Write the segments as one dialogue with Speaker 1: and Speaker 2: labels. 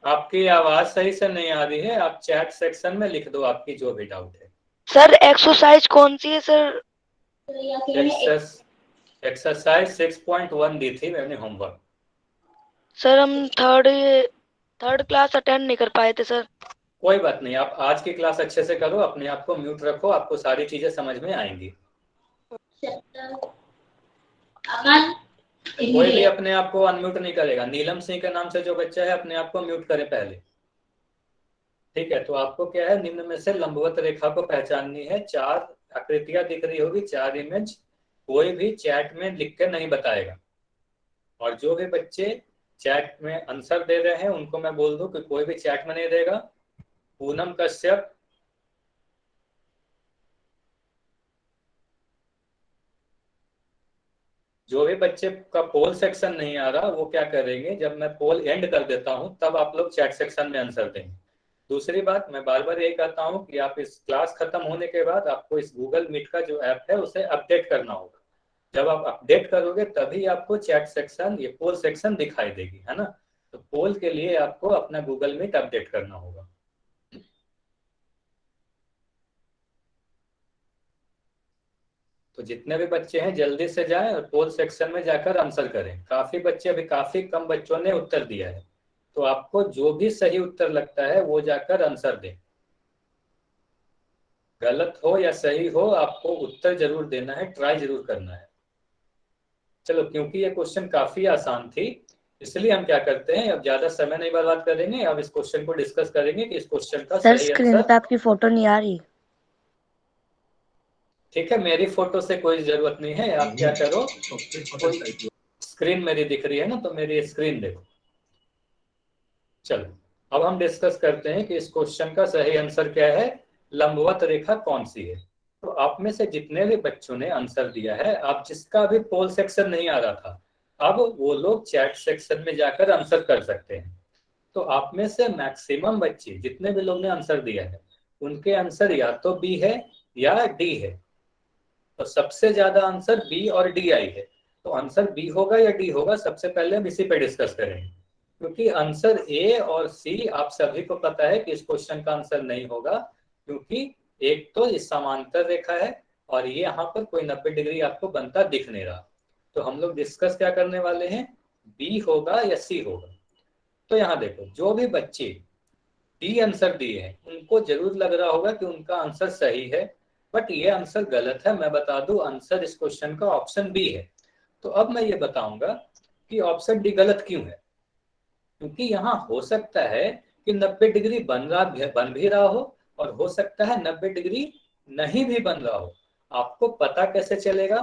Speaker 1: आपकी आवाज सही से नहीं आ रही है, आप चैट सेक्शन में लिख दो आपकी जो भी डाउट है।
Speaker 2: सर एक्सरसाइज कौन सी है सर?
Speaker 1: एक्सरसाइज 6.1 दी थी मैंने होमवर्क।
Speaker 2: सर हम थर्ड क्लास अटेंड नहीं कर पाए थे सर।
Speaker 1: कोई बात नहीं, आप आज की क्लास अच्छे से करो, अपने आप को म्यूट रखो, आपको सारी चीजें समझ में आएंगी। कोई भी अपने आप को अनम्यूट नहीं करेगा। नीलम सिंह के नाम से जो बच्चा है अपने आप को म्यूट करे पहले। ठीक है, तो आपको क्या है, निम्न में से लंबवत रेखा को पहचाननी है। 4 आकृतियां दिख रही होगी, 4 इमेज। कोई भी चैट में लिख के नहीं बताएगा। और जो भी बच्चे चैट में आंसर दे रहे हैं उनको मैं बोल दूं कि कोई भी चैट में नहीं देगा। पूनम कश्यप, जो भी बच्चे का पोल सेक्शन नहीं आ रहा वो क्या करेंगे, जब मैं पोल एंड कर देता हूं तब आप लोग चैट सेक्शन में आंसर देंगे। दूसरी बात, मैं बार बार यही कहता हूं कि आप इस क्लास खत्म होने के बाद आपको इस गूगल मीट का जो ऐप है उसे अपडेट करना होगा। जब आप अपडेट करोगे तभी आपको चैट सेक्शन, ये पोल सेक्शन दिखाई देगी, है ना। तो पोल के लिए आपको अपना गूगल मीट अपडेट करना होगा। तो जितने भी बच्चे हैं जल्दी से जाएं और पोल सेक्शन में जाकर आंसर करें। काफी बच्चे, अभी काफी कम बच्चों ने उत्तर दिया है, तो आपको जो भी सही उत्तर लगता है वो जाकर आंसर दें। गलत हो या सही हो आपको उत्तर जरूर देना है, ट्राई जरूर करना है। चलो, क्योंकि ये क्वेश्चन काफी आसान थी इसलिए हम क्या करते हैं, अब ज्यादा समय नहीं बर्बाद करेंगे। अब इस क्वेश्चन को डिस्कस करेंगे कि इस क्वेश्चन का
Speaker 2: सर
Speaker 1: सही
Speaker 2: स्क्रीन
Speaker 1: आंसर।
Speaker 2: पे आपकी फोटो नहीं आ रही।
Speaker 1: ठीक है, मेरी फोटो से कोई जरूरत नहीं है। आप क्या करो, स्क्रीन मेरी दिख रही है ना, तो मेरी स्क्रीन देखो। चलो, अब हम डिस्कस करते हैं कि इस क्वेश्चन का सही आंसर क्या है, लंबवत रेखा कौन सी है। तो आप में से जितने भी बच्चों ने आंसर दिया है, आप जिसका भी पोल सेक्शन नहीं आ रहा था, अब वो लोग चैट सेक्शन में जाकर आंसर कर सकते हैं। तो आप में से मैक्सिमम बच्चे, जितने भी लोग ने आंसर दिया है, उनके आंसर या तो बी है या डी है। तो सबसे ज्यादा आंसर बी और डी आई है। तो आंसर बी होगा या डी होगा, सबसे पहले हम इसी पे डिस्कस करेंगे। क्योंकि आंसर ए और सी आप सभी को पता है कि इस क्वेश्चन का आंसर नहीं होगा, क्योंकि एक तो इस समांतर रेखा है और ये यहाँ पर कोई 90 डिग्री आपको बनता दिख नहीं रहा। तो हम लोग डिस्कस क्या करने वाले हैं, बी होगा या सी होगा। तो यहाँ देखो, जो भी बच्चे डी आंसर दिए हैं उनको जरूर लग रहा होगा कि उनका आंसर सही है, बट ये आंसर गलत है। मैं बता दूं, आंसर इस क्वेश्चन का ऑप्शन बी है। तो अब मैं ये बताऊंगा कि ऑप्शन डी गलत क्यों है। क्योंकि यहाँ हो सकता है कि 90 डिग्री बन भी रहा हो, और हो सकता है 90 डिग्री नहीं भी बन रहा हो। आपको पता कैसे चलेगा,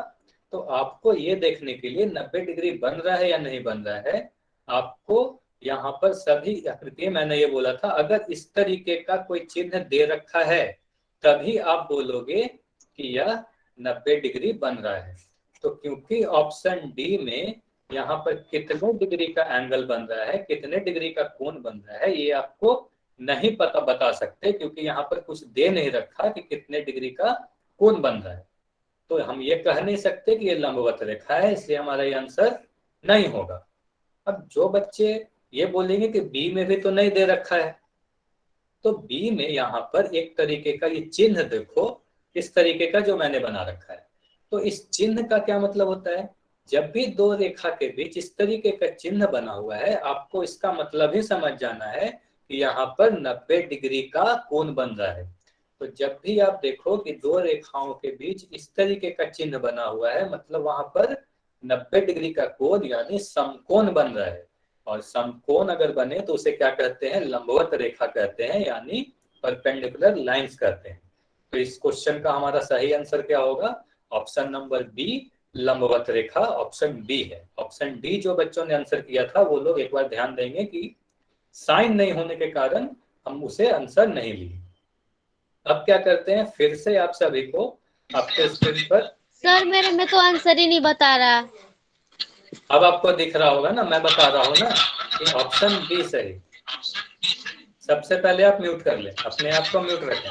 Speaker 1: तो आपको ये देखने के लिए 90 डिग्री बन रहा है या नहीं बन रहा है, आपको यहाँ पर सभी आकृति, मैंने ये बोला था, अगर इस तरीके का कोई चिन्ह दे रखा है तभी आप बोलोगे कि यह 90 डिग्री बन रहा है। तो क्योंकि ऑप्शन डी में यहाँ पर कितने डिग्री का एंगल बन रहा है, कितने डिग्री का कोण बन रहा है, ये आपको नहीं पता बता सकते, क्योंकि यहाँ पर कुछ दे नहीं रखा कि कितने डिग्री का कोण बन रहा है। तो हम ये कह नहीं सकते कि ये लंबवत रेखा है, इसलिए हमारा ये आंसर नहीं होगा। अब जो बच्चे ये बोलेंगे कि बी में भी तो नहीं दे रखा है, तो बी में यहाँ पर एक तरीके का ये चिन्ह देखो, इस तरीके का जो मैंने बना रखा है। तो इस चिन्ह का क्या मतलब होता है, जब भी दो रेखा के बीच इस तरीके का चिन्ह बना हुआ है, आपको इसका मतलब ही समझ जाना है कि यहाँ पर 90 डिग्री का कोण बन रहा है। तो जब भी आप देखो कि दो रेखाओं के बीच इस तरीके का चिन्ह बना हुआ है, मतलब वहां पर 90 डिग्री का कोण यानी समकोण बन रहा है। और समकोण अगर बने तो उसे क्या कहते हैं, लंबवत रेखा कहते हैं, यानी परपेंडिकुलर लाइंस कहते हैं। तो इस क्वेश्चन का हमारा सही आंसर क्या होगा, ऑप्शन नंबर बी, लंबवत रेखा ऑप्शन बी है। ऑप्शन डी जो बच्चों ने आंसर किया था वो लोग एक बार ध्यान देंगे कि साइन नहीं होने के कारण हम उसे आंसर नहीं लिए। अब क्या करते हैं, फिर से आप सभी को आपके स्क्रीन पर,
Speaker 3: सर मेरे में तो आंसर ही नहीं बता रहा।
Speaker 1: अब आपको दिख रहा होगा ना, मैं बता रहा हूँ ना कि ऑप्शन बी सही। सबसे पहले आप म्यूट कर लें, अपने आप को म्यूट रखें।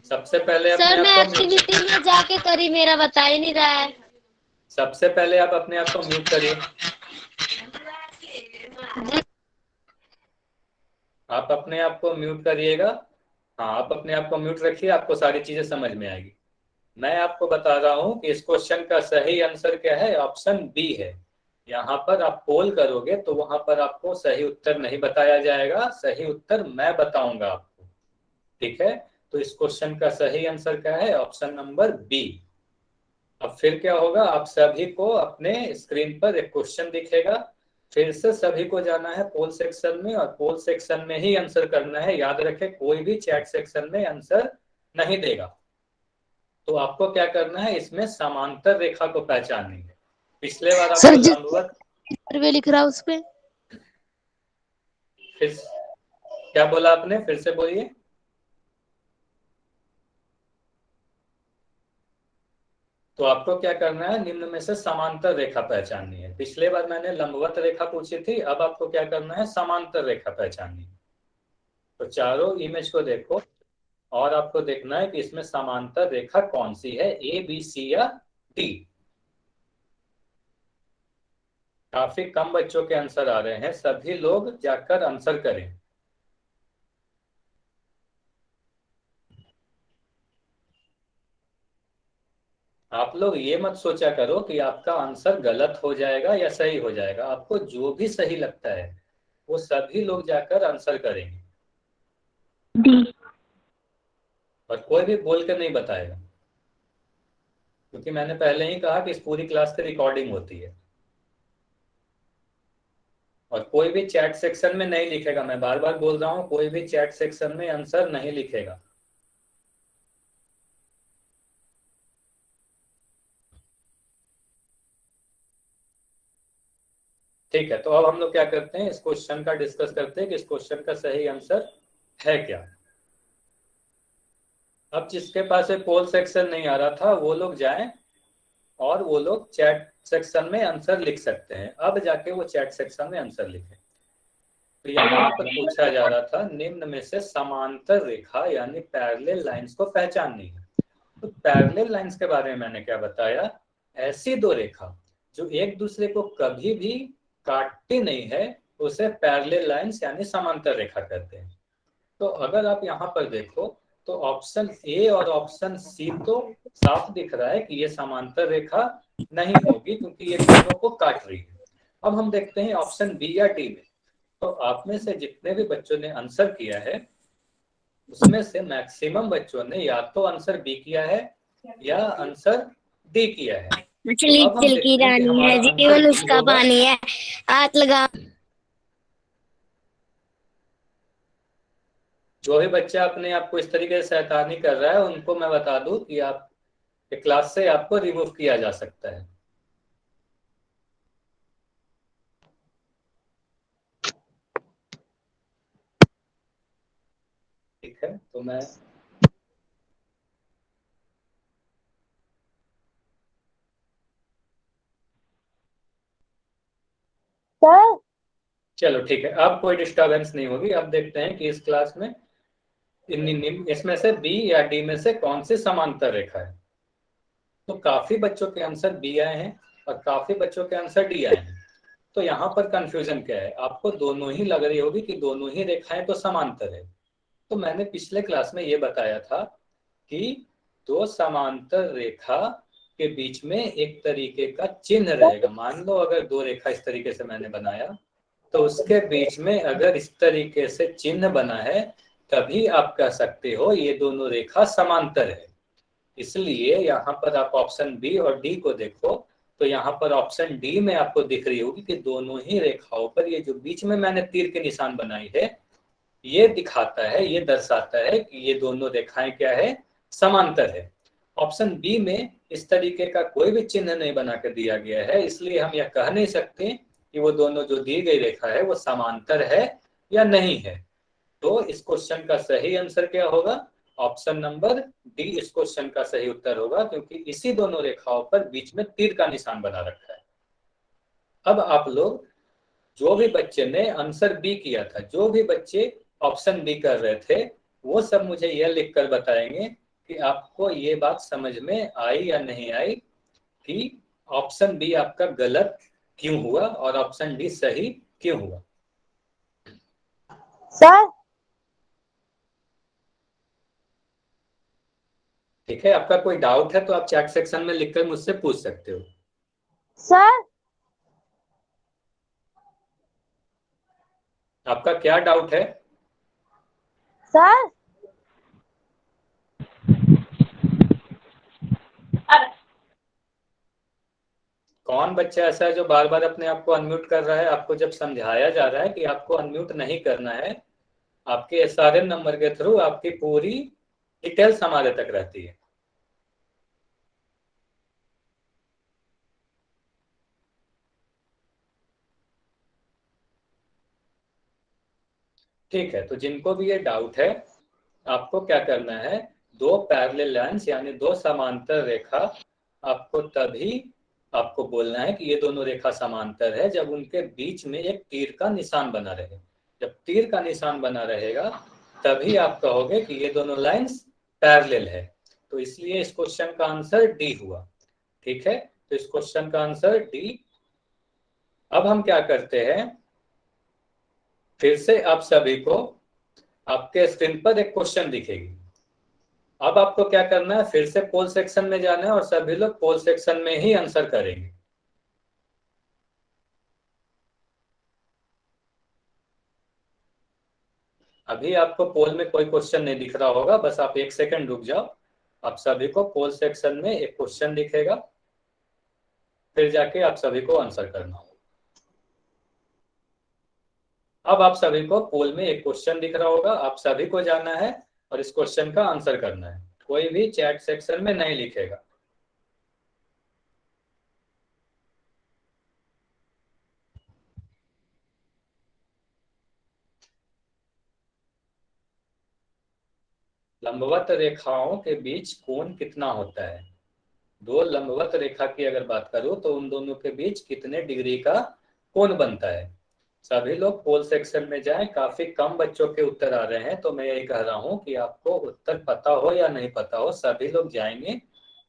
Speaker 1: सबसे पहले अपने
Speaker 3: सर मैं
Speaker 1: आप को म्यूट
Speaker 3: एक्टिविटी में जाके करी, मेरा बता ही नहीं रहा है।
Speaker 1: सबसे पहले आप अपने आप को म्यूट करिए। आप अपने आप को म्यूट करिएगा। हाँ, आप अपने आप को म्यूट रखिए, आपको सारी चीजें समझ में आएगी। मैं आपको बता रहा हूँ कि इस क्वेश्चन का सही आंसर क्या है, ऑप्शन बी है। यहाँ पर आप पोल करोगे तो वहां पर आपको सही उत्तर नहीं बताया जाएगा, सही उत्तर मैं बताऊंगा आपको। ठीक है, तो इस क्वेश्चन का सही आंसर क्या है, ऑप्शन नंबर बी। अब फिर क्या होगा, आप सभी को अपने स्क्रीन पर एक क्वेश्चन दिखेगा, फिर से सभी को जाना है पोल सेक्शन में और पोल सेक्शन में ही आंसर करना है। याद रखें, कोई भी चैट सेक्शन में आंसर नहीं देगा। तो आपको क्या करना है, इसमें समांतर रेखा को पहचाननी है। पिछले बार
Speaker 4: सर
Speaker 1: आपको
Speaker 4: जिस
Speaker 1: लंबवत,
Speaker 4: सर्वे लिख रहा है उस पे
Speaker 1: फिर क्या बोला आपने, फिर से बोलिए। तो आपको क्या करना है, निम्न में से समांतर रेखा पहचाननी है। पिछले बार मैंने लंबवत रेखा पूछी थी, अब आपको क्या करना है, समांतर रेखा पहचाननी है। तो चारों इमेज को देखो और आपको देखना है कि इसमें समांतर रेखा कौन सी है, ए, बी, सी या डी। काफी कम बच्चों के आंसर आ रहे हैं, सभी लोग जाकर आंसर करें। आप लोग ये मत सोचा करो कि आपका आंसर गलत हो जाएगा या सही हो जाएगा। आपको जो भी सही लगता है वो सभी लोग जाकर आंसर करेंगे
Speaker 4: डी।
Speaker 1: और कोई भी बोल कर नहीं बताएगा, क्योंकि मैंने पहले ही कहा कि इस पूरी क्लास की रिकॉर्डिंग होती है। और कोई भी चैट सेक्शन में नहीं लिखेगा, मैं बार बार बोल रहा हूं, कोई भी चैट सेक्शन में आंसर नहीं लिखेगा। ठीक है, तो अब हम लोग क्या करते हैं, इस क्वेश्चन का डिस्कस करते हैं कि इस क्वेश्चन का सही आंसर है क्या। अब जिसके पास पोल सेक्शन नहीं आ रहा था वो लोग जाएं और वो लोग चैट सेक्शन में आंसर लिख सकते हैं। अब जाके वो चैट सेक्शन में आंसर लिखें। तो यहाँ पर पूछा जा रहा था, निम्न में से समांतर रेखा यानी पैरेलल लाइंस को पहचाननी है। तो पैरेलल लाइंस के बारे में मैंने क्या बताया, ऐसी दो रेखा जो एक दूसरे को कभी भी काटती नहीं है उसे पैरेलल लाइंस यानी समांतर रेखा कहते हैं। तो अगर आप यहाँ पर देखो तो ऑप्शन ए और ऑप्शन सी तो साफ दिख रहा है कि ये समांतर रेखा नहीं होगी, क्योंकि ये दोनों को काट रही है। अब हम देखते हैं ऑप्शन बी या डी में। तो आप में से जितने भी बच्चों ने आंसर किया है उसमें से मैक्सिमम बच्चों ने या तो आंसर बी किया है या आंसर डी किया है।
Speaker 4: मछली
Speaker 1: अब हम
Speaker 4: तिल की
Speaker 1: देखते हैं कि
Speaker 4: रानी है,
Speaker 1: हमारा आंसर
Speaker 4: जीवन
Speaker 1: बी
Speaker 4: उसका
Speaker 1: होगा।
Speaker 4: पानी है, हाथ लगा।
Speaker 1: जो भी बच्चा अपने आप को इस तरीके से शैतानी कर रहा है उनको मैं बता दूं कि आप क्लास से आपको रिमूव किया जा सकता है। ठीक है, तो मैं
Speaker 4: सर
Speaker 1: चलो ठीक है, अब कोई डिस्टरबेंस नहीं होगी। अब देखते हैं कि इस क्लास में इसमें से बी या डी में से कौन सी समांतर रेखा है। तो काफी बच्चों के आंसर बी आए हैं और काफी बच्चों के आंसर डी आए हैं। तो यहाँ पर कंफ्यूजन क्या है, आपको दोनों ही लग रही होगी कि दोनों ही रेखाएं तो समांतर है। तो मैंने पिछले क्लास में ये बताया था कि दो समांतर रेखा के बीच में एक तरीके का चिन्ह रहेगा। मान लो अगर दो रेखा इस तरीके से मैंने बनाया तो उसके बीच में अगर इस तरीके से चिन्ह बना है तभी आप कह सकते हो ये दोनों रेखा समांतर है। इसलिए यहाँ पर आप ऑप्शन बी और डी को देखो तो यहाँ पर ऑप्शन डी में आपको दिख रही होगी कि दोनों ही रेखाओं पर ये जो बीच में मैंने तीर के निशान बनाई है ये दिखाता है, ये दर्शाता है कि ये दोनों रेखाएं क्या है, समांतर है। ऑप्शन बी में इस तरीके का कोई भी चिन्ह नहीं बना कर दिया गया है, इसलिए हम यह कह नहीं सकते कि वो दोनों जो दी गई रेखा है वो समांतर है या नहीं है। तो इस क्वेश्चन का सही आंसर क्या होगा, ऑप्शन नंबर डी इस क्वेश्चन का सही उत्तर होगा, क्योंकि इसी दोनों रेखाओं पर बीच में तीर का निशान बना रखा है। अब आप लोग जो भी बच्चे ने आंसर बी किया था, जो भी बच्चे ऑप्शन बी कर रहे थे, वो सब मुझे यह लिखकर बताएंगे कि आपको ये बात समझ में आई या नहीं आई कि ऑप्शन बी आपका गलत क्यों हुआ और ऑप्शन डी सही क्यों हुआ।
Speaker 4: सर
Speaker 1: ठीक है, आपका कोई डाउट है तो आप चैट सेक्शन में लिखकर मुझसे पूछ सकते हो।
Speaker 4: सर
Speaker 1: आपका क्या डाउट है?
Speaker 4: सर
Speaker 1: कौन बच्चा ऐसा है जो बार बार अपने आप को अनम्यूट कर रहा है? आपको जब समझाया जा रहा है कि आपको अनम्यूट नहीं करना है, आपके एसआरएन नंबर के थ्रू आपकी पूरी डिटेल्स हमारे तक रहती है। ठीक है, तो जिनको भी ये डाउट है, आपको क्या करना है, दो पैरेलल लाइंस यानी दो समांतर रेखा, आपको तभी आपको बोलना है कि ये दोनों रेखा समांतर है जब उनके बीच में एक तीर का निशान बना रहे। जब तीर का निशान बना रहेगा तभी आप कहोगे कि ये दोनों लाइंस पैरेलल है। तो इसलिए इस क्वेश्चन का आंसर डी हुआ। ठीक है, तो इस क्वेश्चन का आंसर डी। अब हम क्या करते हैं, फिर से आप सभी को आपके स्क्रीन पर एक क्वेश्चन दिखेगी। अब आपको क्या करना है, फिर से पोल सेक्शन में जाना है और सभी लोग पोल सेक्शन में ही आंसर करेंगे। अभी आपको पोल में कोई क्वेश्चन नहीं दिख रहा होगा, बस आप 1 सेकंड रुक जाओ। आप सभी को पोल सेक्शन में एक क्वेश्चन दिखेगा, फिर जाके आप सभी को आंसर करना होगा। अब आप सभी को पोल में एक क्वेश्चन दिख रहा होगा, आप सभी को जाना है और इस क्वेश्चन का आंसर करना है। कोई भी चैट सेक्शन में नहीं लिखेगा। लंबवत रेखाओं के बीच कोण कितना होता है? दो लंबवत रेखा की अगर बात करूं तो उन दोनों के बीच कितने डिग्री का कोण बनता है? सभी लोग पोल सेक्शन में जाएं। काफी कम बच्चों के उत्तर आ रहे हैं, तो मैं यही कह रहा हूं कि आपको उत्तर पता हो या नहीं पता हो, सभी लोग जाएंगे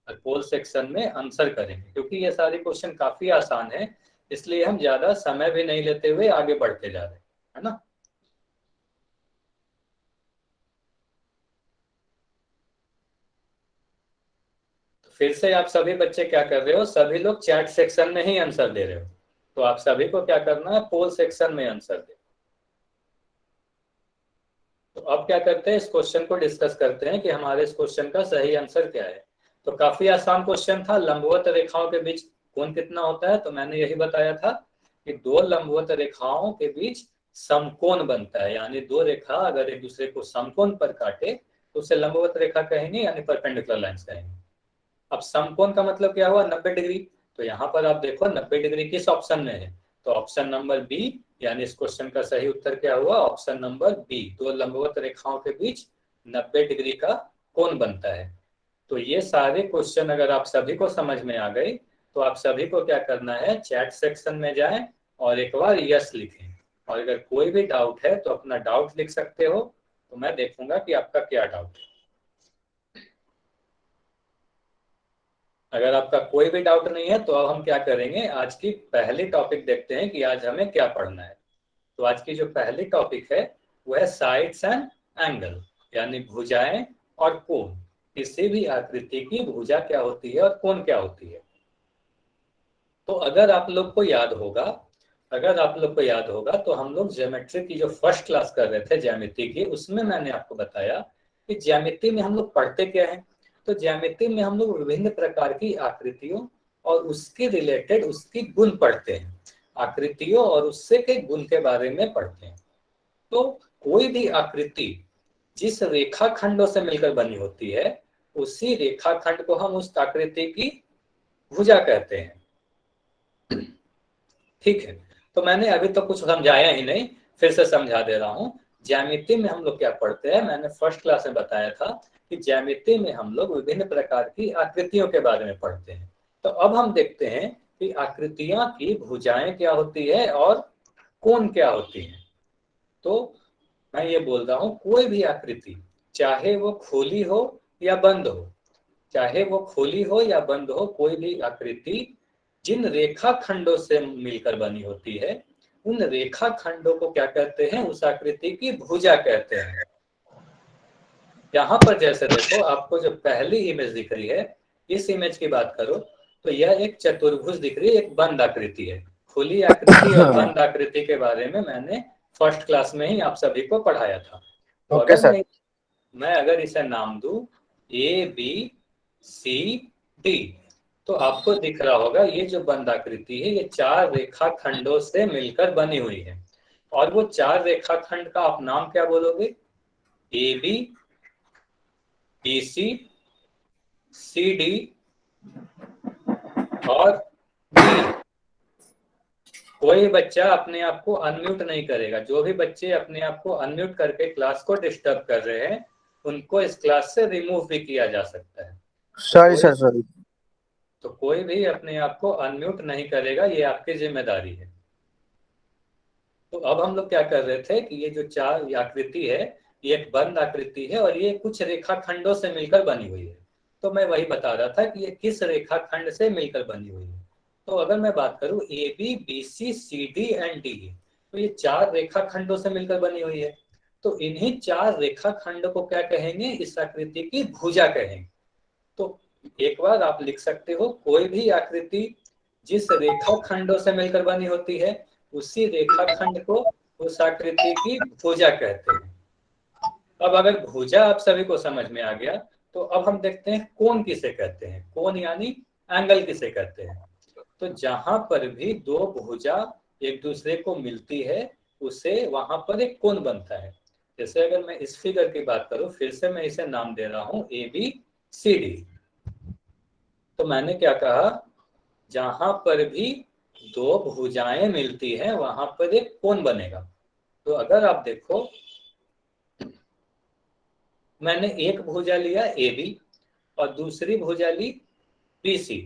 Speaker 1: और पोल सेक्शन में आंसर करेंगे, क्योंकि ये सारे क्वेश्चन काफी आसान है। इसलिए हम ज्यादा समय भी नहीं लेते हुए आगे बढ़ते जा रहे हैं, है ना। फिर से आप सभी बच्चे क्या कर रहे हो, सभी लोग चैट सेक्शन में ही आंसर दे रहे हो। तो आप सभी को क्या करना है, पोल सेक्शन में आंसर दे। तो अब क्या करते हैं, इस क्वेश्चन को डिस्कस करते हैं कि हमारे इस क्वेश्चन का सही आंसर क्या है। तो काफी आसान क्वेश्चन था, लंबवत रेखाओं के बीच कोण कितना होता है। तो मैंने यही बताया था कि दो लंबवत रेखाओं के बीच समकोण बनता है, यानी दो रेखा अगर एक दूसरे को समकोण पर काटे तो उसे लंबवत रेखा कहेंगे, यानी परपेंडिकुलर लाइंस कहेंगे। अब समकोण का मतलब क्या हुआ, 90 डिग्री। तो यहाँ पर आप देखो 90 डिग्री किस ऑप्शन में है, तो ऑप्शन नंबर बी, यानी इस क्वेश्चन का सही उत्तर क्या हुआ, ऑप्शन नंबर बी। दो लंबवत रेखाओं के बीच 90 डिग्री का कोण बनता है। तो ये सारे क्वेश्चन अगर आप सभी को समझ में आ गए तो आप सभी को क्या करना है, चैट सेक्शन में जाएं और एक बार यस लिखें। और अगर कोई भी डाउट है तो अपना डाउट लिख सकते हो, तो मैं देखूंगा कि आपका क्या डाउट है। अगर आपका कोई भी डाउट नहीं है तो अब हम क्या करेंगे, आज की पहली टॉपिक देखते हैं कि आज हमें क्या पढ़ना है। तो आज की जो पहली टॉपिक है वो है साइड्स एंड एंगल, यानी भुजाएं और कोण। किसी भी आकृति की भुजा क्या होती है और कोण क्या होती है। तो अगर आप लोग को याद होगा तो हम लोग ज्योमेट्री की जो फर्स्ट क्लास कर रहे थे ज्यामिति की, उसमें मैंने आपको बताया कि ज्यामिति में हम लोग पढ़ते क्या है। तो ज्यामिति में हम लोग विभिन्न प्रकार की आकृतियों और उसके रिलेटेड उसकी गुण पढ़ते हैं। आकृतियों और उससे के गुण के बारे में पढ़ते हैं। तो कोई भी आकृति जिस रेखाखंडों से मिलकर बनी होती है, उसी रेखाखंड को हम उस आकृति की भुजा कहते हैं। ठीक है, तो मैंने अभी तो कुछ समझाया ही नहीं, फिर से समझा दे रहा हूँ। ज्यामिति में हम लोग क्या पढ़ते हैं, मैंने फर्स्ट क्लास में बताया था कि ज्यामिति में हम लोग विभिन्न प्रकार की आकृतियों के बारे में पढ़ते हैं। तो अब हम देखते हैं कि आकृतियां की भुजाएं क्या होती है और कोण क्या होती है। तो मैं ये बोल रहा हूँ, कोई भी आकृति चाहे वो खुली हो या बंद हो, कोई भी आकृति जिन रेखा खंडों से मिलकर बनी होती है, उन रेखा खंडों को क्या कहते हैं, उस आकृति की भुजा कहते हैं। यहाँ पर जैसे देखो, आपको जो पहली इमेज दिख रही है, इस इमेज की बात करो तो यह एक चतुर्भुज दिख रही है, एक बंद आकृति है। खुली आकृति और बंद आकृति के बारे में मैंने फर्स्ट क्लास में ही आप सभी को पढ़ाया था। तो
Speaker 5: ओके
Speaker 1: अगर
Speaker 5: सर।
Speaker 1: मैं अगर इसे नाम दूं ए बी सी डी, तो आपको दिख रहा होगा ये जो बंद आकृति है ये 4 रेखाखंडों से मिलकर बनी हुई है। और वो 4 रेखाखंड का आप नाम क्या बोलोगे? A B, B C, C D और डी। कोई बच्चा अपने आप को अनम्यूट नहीं करेगा। जो भी बच्चे अपने आप को अनम्यूट करके क्लास को डिस्टर्ब कर रहे हैं उनको इस क्लास से रिमूव भी किया जा सकता है।
Speaker 5: Sorry sir, sorry.
Speaker 1: तो कोई भी अपने आप को अनम्यूट नहीं करेगा, ये आपकी जिम्मेदारी है। तो अब हम लोग क्या कर रहे थे कि ये जो 4 आकृति है ये एक बंद आकृति है और ये कुछ रेखाखंडों से मिलकर बनी हुई है। तो मैं वही बता रहा था कि ये किस रेखाखंड से मिलकर बनी हुई है। तो अगर मैं बात करूं A B B C C D and D, तो ये 4 रेखाखंडों से मिलकर बनी हुई है। तो इन्हीं 4 रेखाखंड को क्या कहेंगे? इस आकृति की भुजा कहेंगे। तो एक बार आप लिख सकते हो, कोई भी आकृति जिस रेखाखंडों से मिलकर बनी होती है उसी रेखाखंड को उस आकृति की भुजा कहते हैं। अब अगर भुजा आप सभी को समझ में आ गया तो अब हम देखते हैं कोण किसे कहते हैं। कोण यानी एंगल किसे कहते हैं? तो जहां पर भी दो भुजा एक दूसरे को मिलती है उसे वहां पर एक कोण बनता है। जैसे अगर मैं इस फिगर की बात करूं, फिर से मैं इसे नाम दे रहा हूं ए बी सी डी। तो मैंने क्या कहा? जहां पर भी दो भुजाएं मिलती हैं वहां पर एक कोण बनेगा। तो अगर आप देखो, मैंने एक भुजा लिया ए बी और दूसरी भुजा ली बी सी।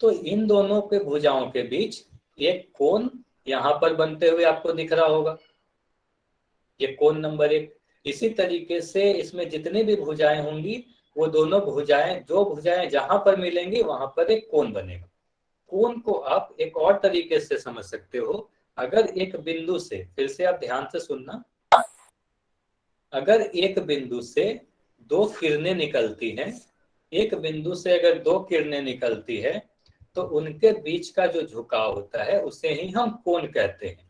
Speaker 1: तो इन दोनों के भुजाओं के बीच एक कोण यहां पर बनते हुए आपको दिख रहा होगा, ये कोण नंबर 1। इसी तरीके से इसमें जितनी भी भुजाएं होंगी वो दोनों भुजाएं, जो भुजाएं जहां पर मिलेंगी वहां पर एक कोण बनेगा। कोण को आप एक और तरीके से समझ सकते हो। अगर एक बिंदु से, फिर से आप ध्यान से सुनना, अगर एक बिंदु से 2 किरणें निकलती हैं, एक बिंदु से अगर 2 किरणें निकलती है तो उनके बीच का जो झुकाव होता है उसे ही हम कोण कहते हैं।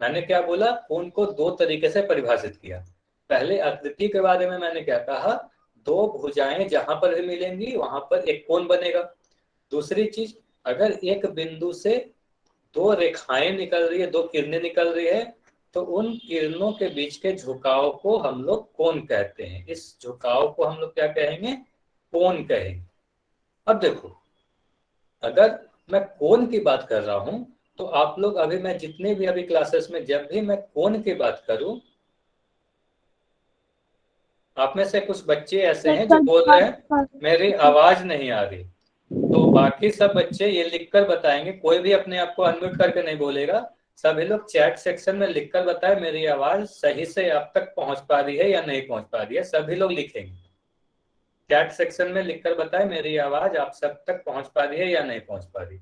Speaker 1: मैंने क्या बोला? कोण को 2 तरीके से परिभाषित किया। पहले आकृति के बारे में मैंने क्या कहा? 2 भुजाएं जहां पर भी मिलेंगी वहां पर एक कोण बनेगा। दूसरी चीज, अगर एक बिंदु से 2 रेखाएं निकल रही है, 2 किरणें निकल रही है, तो उन किरणों के बीच के झुकाव को हम लोग कोण कहते हैं। इस झुकाव को हम लोग क्या कहेंगे? कोण कहेंगे। अब देखो, अगर मैं कोण की बात कर रहा हूं तो आप लोग अभी, मैं जितने भी अभी क्लासेस में जब भी मैं कोण की बात करूं, आप में से कुछ बच्चे ऐसे हैं जो बोल रहे हैं मेरी आवाज नहीं आ रही। तो बाकी सब बच्चे ये लिखकर बताएंगे, कोई भी अपने आप को अनम्यूट करके नहीं बोलेगा। सभी लोग चैट सेक्शन में लिखकर बताए मेरी आवाज सही से आप तक पहुंच पा रही है या नहीं पहुंच पा रही है। सभी लोग लिखेंगे, चैट सेक्शन में लिखकर बताए मेरी आवाज आप सब तक पहुंच पा रही है या नहीं पहुंच पा रही।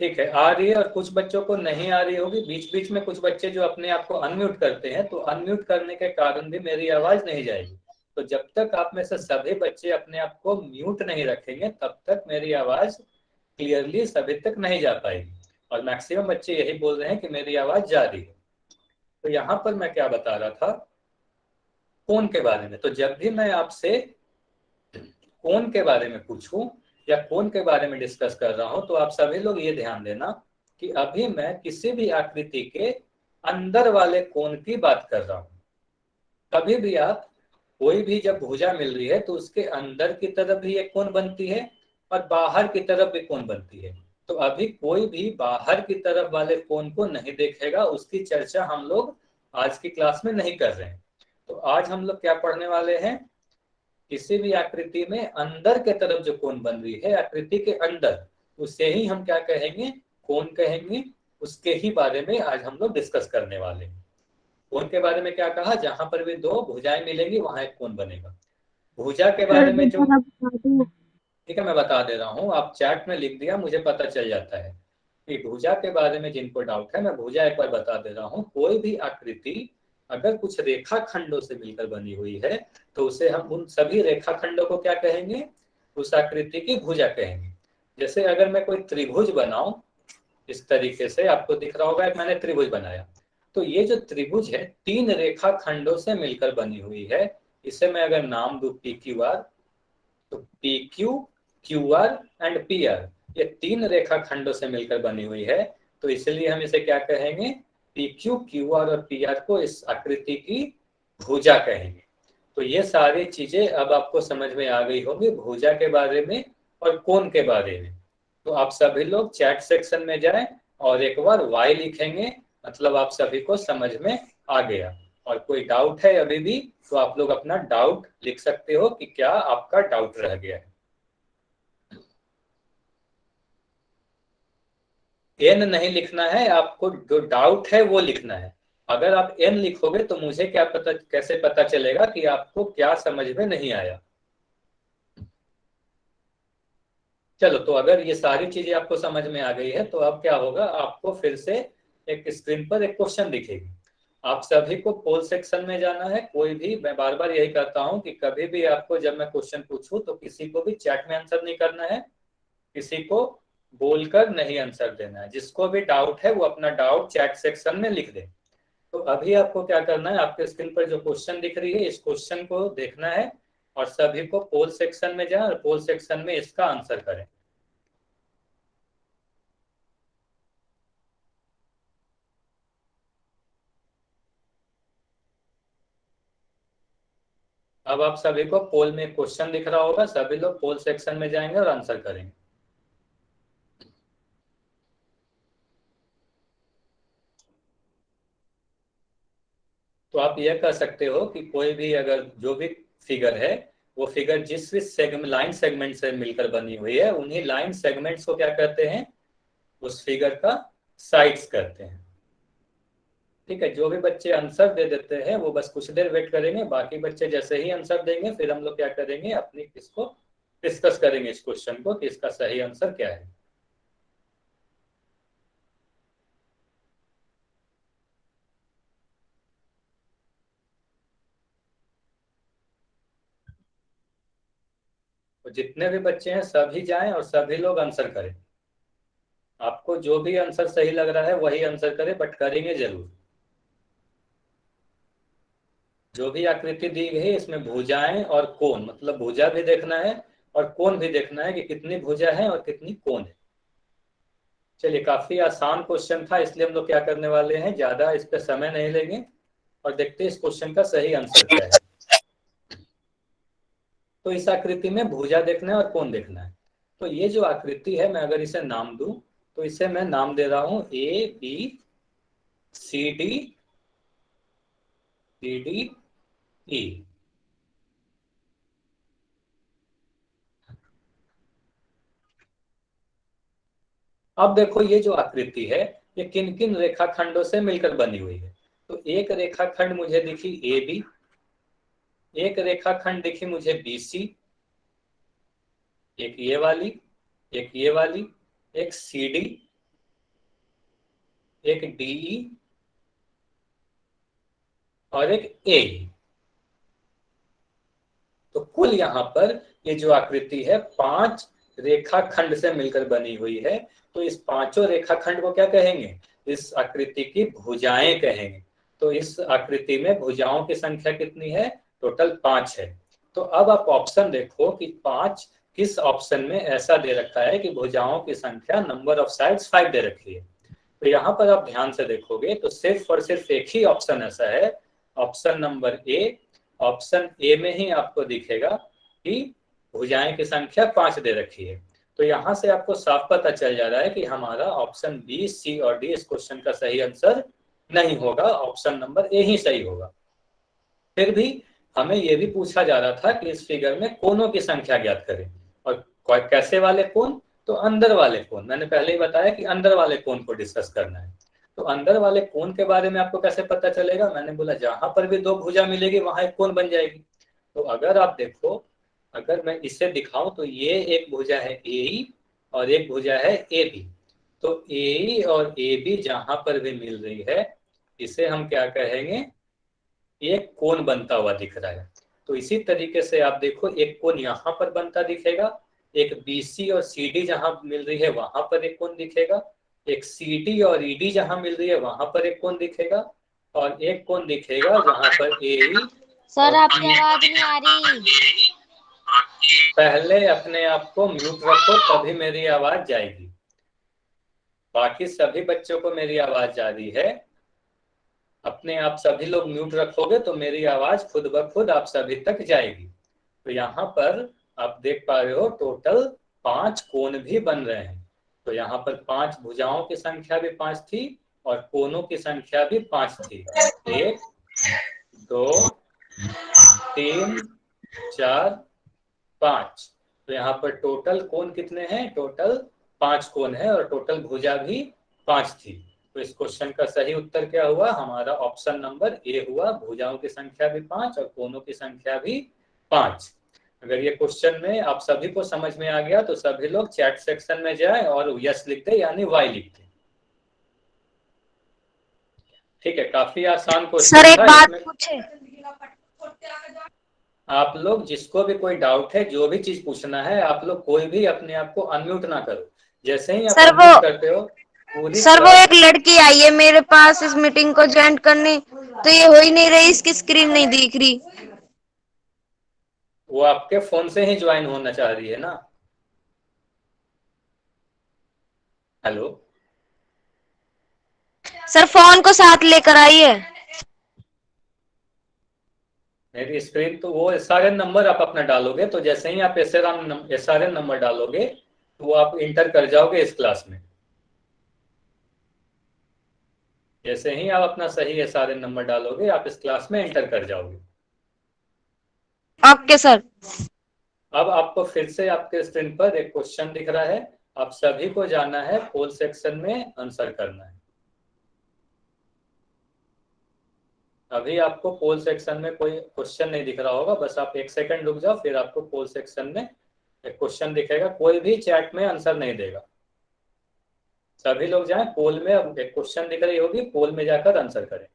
Speaker 1: ठीक है, आ रही है। और कुछ बच्चों को नहीं आ रही होगी। बीच बीच में कुछ बच्चे जो अपने आप को अनम्यूट करते हैं, तो अनम्यूट करने के कारण भी मेरी आवाज नहीं जाएगी। तो जब तक आप में से सभी बच्चे अपने आप को म्यूट नहीं रखेंगे तब तक मेरी आवाज क्लियरली सभी तक नहीं जा पाएगी। और मैक्सिमम बच्चे यही बोल रहे हैं कि मेरी आवाज जा रही है। तो यहाँ पर मैं क्या बता रहा था? कोण के बारे में। तो जब भी मैं आपसे कोण के बारे में पूछूं या कोण के बारे में डिस्कस कर रहा हूं तो आप सभी लोग ये ध्यान देना कि अभी मैं किसी भी आकृति के अंदर वाले कोण की बात कर रहा हूं। कभी भी आप, कोई भी जब भुजा मिल रही है तो उसके अंदर की तरफ भी एक कोण बनती है और बाहर की तरफ भी कोण बनती है। तो अभी कोई भी बाहर की तरफ वाले कोण को नहीं देखेगा, उसकी चर्चा हम लोग आज की क्लास में नहीं कर रहे हैं। तो आज हम लोग क्या पढ़ने वाले हैं? किसी भी आकृति में अंदर के तरफ जो कोण बन रही है, आकृति के अंदर, उसे ही हम क्या कहेंगे? कोण कहेंगे। उसके ही बारे में आज हम लोग डिस्कस करने वाले हैं। कोण के बारे में क्या कहा? जहां पर भी 2 भुजाएं मिलेंगी वहां एक कोण बनेगा। भुजा के बारे में जो, ठीक है मैं बता दे रहा हूँ, आप चैट में लिख दिया, मुझे पता चल जाता है। कि भुजा के बारे में जिनको डाउट है, मैं भुजा एक बार बता दे रहा हूँ। कोई भी आकृति अगर कुछ रेखा खंडों से मिलकर बनी हुई है तो उसे हम उन सभी रेखा खंडों को क्या कहेंगे, उस आकृति की भुजा कहेंगे। जैसे अगर मैं कोई त्रिभुज बनाऊं, इस तरीके से आपको दिख रहा होगा, एक मैंने त्रिभुज बनाया, तो ये जो त्रिभुज है 3 रेखा खंडों से मिलकर बनी हुई है। इसे मैं अगर नाम दूं PQR, तो PQ, QR एंड PR, ये 3 रेखा खंडों से मिलकर बनी हुई है, तो इसलिए हम इसे क्या कहेंगे, PQ, QR और PR को इस आकृति की भुजा कहेंगे। तो ये सारी चीजें अब आपको समझ में आ गई होंगी भुजा के बारे में और कोण के बारे में। तो आप सभी लोग चैट सेक्शन में जाएं और एक बार Y लिखेंगे, मतलब आप सभी को समझ में आ गया। और कोई डाउट है अभी भी तो आप लोग अपना डाउट लिख सकते हो कि क्या आपका डाउट रह गया है। n नहीं लिखना है आपको, जो डाउट है वो लिखना है। अगर आप n लिखोगे तो मुझे क्या पता, कैसे पता चलेगा कि आपको क्या समझ में नहीं आया। चलो, तो अगर ये सारी चीजें आपको समझ में आ गई है तो अब क्या होगा, आपको फिर से एक स्क्रीन पर एक क्वेश्चन दिखेगी। आप सभी को पोल सेक्शन में जाना है। कोई भी, मैं बार बार यही कहता हूं कि कभी भी आपको जब मैं क्वेश्चन पूछूं तो किसी को भी चैट में आंसर नहीं करना है, किसी को बोलकर नहीं आंसर देना है। जिसको भी डाउट है वो अपना डाउट चैट सेक्शन में लिख दे। तो अभी आपको क्या करना है, आपके स्क्रीन पर जो क्वेश्चन दिख रही है इस क्वेश्चन को देखना है और सभी को पोल सेक्शन में जाए और पोल सेक्शन में इसका आंसर करें। अब आप सभी को पोल में क्वेश्चन दिख रहा होगा, सभी लोग पोल सेक्शन में जाएंगे और आंसर करेंगे। तो आप यह कह सकते हो कि कोई भी अगर जो भी फिगर है वो फिगर जिस भी लाइन सेगमेंट से मिलकर बनी हुई है उन्हीं लाइन सेगमेंट्स को क्या कहते हैं, उस फिगर का साइड्स कहते हैं। ठीक है, जो भी बच्चे आंसर दे देते हैं वो बस कुछ देर वेट करेंगे, बाकी बच्चे जैसे ही आंसर देंगे फिर हम लोग क्या करेंगे, अपनी इसको डिस्कस करेंगे इस क्वेश्चन को कि इसका सही आंसर क्या है। तो जितने भी बच्चे हैं सभी जाएं और सभी लोग आंसर करें। आपको जो भी आंसर सही लग रहा है वही आंसर करें, बट करेंगे जरूर। जो भी आकृति दी गई है इसमें भुजाएं और कोण, मतलब भुजा भी देखना है और कोण भी देखना है कि कितनी भुजा है और कितनी कोण है। चलिए, काफी आसान क्वेश्चन था, इसलिए हम लोग क्या करने वाले हैं, ज्यादा इस पर समय नहीं लेंगे और देखते हैं इस क्वेश्चन का सही आंसर क्या है। तो इस आकृति में भुजा देखना है और कोण देखना है। तो ये जो आकृति है मैं अगर इसे नाम दूं तो इसे मैं नाम दे रहा हूं ABCD DDE। अब देखो ये जो आकृति है ये किन किन रेखाखंडों से मिलकर बनी हुई है। तो एक रेखाखंड मुझे दिखी AB, एक रेखाखंड दिखी मुझे BC, एक ये वाली, एक ये वाली, एक CD, एक DE और एक AE। तो कुल यहाँ पर ये जो आकृति है 5 रेखाखंड से मिलकर बनी हुई है। तो इस पांचों रेखाखंड को क्या कहेंगे, इस आकृति की भुजाएं कहेंगे। तो इस आकृति में भुजाओं की संख्या कितनी है, टोटल 5 है। तो अब आप ऑप्शन देखो कि 5 किस ऑप्शन में ऐसा दे रखा है कि भुजाओं की संख्या नंबर ऑफ साइड्स 5 दे रखी है। तो यहाँ पर आप ध्यान से देखोगे तो सिर्फ और सिर्फ एक ही ऑप्शन ऐसा है, option number A. Option A में ही आपको दिखेगा कि भुजाएं की संख्या 5 दे रखी है। तो यहाँ से आपको साफ पता चल जा रहा है कि हमारा ऑप्शन बी, सी और डी इस क्वेश्चन का सही आंसर नहीं होगा, ऑप्शन नंबर ए ही सही होगा। फिर भी हमें यह भी पूछा जा रहा था कि इस फिगर में कोणों की संख्या ज्ञात करें। और कैसे वाले कोण, तो अंदर वाले कोण। मैंने पहले ही बताया कि अंदर वाले कोण को डिस्कस करना है। तो अंदर वाले कोण के बारे में आपको कैसे पता चलेगा, मैंने बोला जहां पर भी 2 भुजा मिलेगी वहां एक कोण बन जाएगी। तो अगर आप देखो, अगर मैं इसे दिखाऊं तो ये एक भुजा है AE और एक भुजा है AB। तो ए और ए बी जहां पर भी मिल रही है इसे हम क्या कहेंगे, एक कोण बनता हुआ दिख रहा है। तो इसी तरीके से आप देखो एक कोण यहाँ पर बनता दिखेगा, एक BC और CD जहां मिल रही है वहां पर एक कोण दिखेगा, एक CD और ED जहां मिल रही है वहां पर एक कोण दिखेगा, और एक कोण दिखेगा जहां पर AE।
Speaker 3: सर आपकी आवाज नहीं आ रही।
Speaker 1: पहले अपने आप को म्यूट रखो तभी मेरी आवाज जाएगी। बाकी सभी बच्चों को मेरी आवाज जा रही है। अपने आप सभी लोग म्यूट रखोगे तो मेरी आवाज खुद ब खुद आप सभी तक जाएगी। तो यहाँ पर आप देख पा रहे हो टोटल 5 कोण भी बन रहे हैं। तो यहाँ पर 5 भुजाओं की संख्या भी 5 थी और कोणों की संख्या भी 5 थी। 1 2 3 4 5। तो यहाँ पर टोटल कोण कितने हैं, टोटल 5 कोण है और टोटल भुजा भी 5 थी। तो इस क्वेश्चन का सही उत्तर क्या हुआ, हमारा ऑप्शन नंबर ए हुआ। भुजाओं की संख्या भी 5 और कोणों की संख्या भी 5। अगर ये क्वेश्चन में आप सभी को समझ में आ गया तो सभी लोग चैट सेक्शन में जाएं और यस लिख दे यानी वाई लिख दे। ठीक है, काफी आसान क्वेश्चन।
Speaker 2: सर एक बात पूछे।
Speaker 1: आप लोग जिसको भी कोई डाउट है, जो भी चीज पूछना है, आप लोग कोई भी अपने आप को अनम्यूट ना करो। जैसे ही आप अनम्यूट करते हो
Speaker 2: सर वो एक लड़की आई है मेरे पास इस मीटिंग को ज्वाइन करने, तो ये हो ही नहीं रही, इसकी स्क्रीन नहीं दिख रही।
Speaker 1: वो आपके फोन से ही ज्वाइन होना चाह रही है ना। हेलो
Speaker 2: सर फोन को साथ लेकर आई है।
Speaker 1: मेरी स्क्रीन तो वो SRN नंबर आप अपना डालोगे, तो जैसे ही आप SRN नंबर डालोगे तो वो आप इंटर कर जाओगे इस क्लास में। जैसे ही आप अपना सही SRN नंबर डालोगे आप इस क्लास में एंटर कर जाओगे।
Speaker 2: Okay sir.
Speaker 1: अब आपको फिर से आपके स्क्रीन पर एक क्वेश्चन दिख रहा है, आप सभी को जाना है पोल सेक्शन में आंसर करना है। अभी आपको पोल सेक्शन में कोई क्वेश्चन नहीं दिख रहा होगा, बस आप 1 सेकंड रुक जाओ, फिर आपको पोल सेक्शन में एक क्वेश्चन दिखेगा। कोई भी चैट में आंसर नहीं देगा, सभी लोग जाएं पोल में। अब एक क्वेश्चन दिख रही होगी, पोल में जाकर आंसर करें।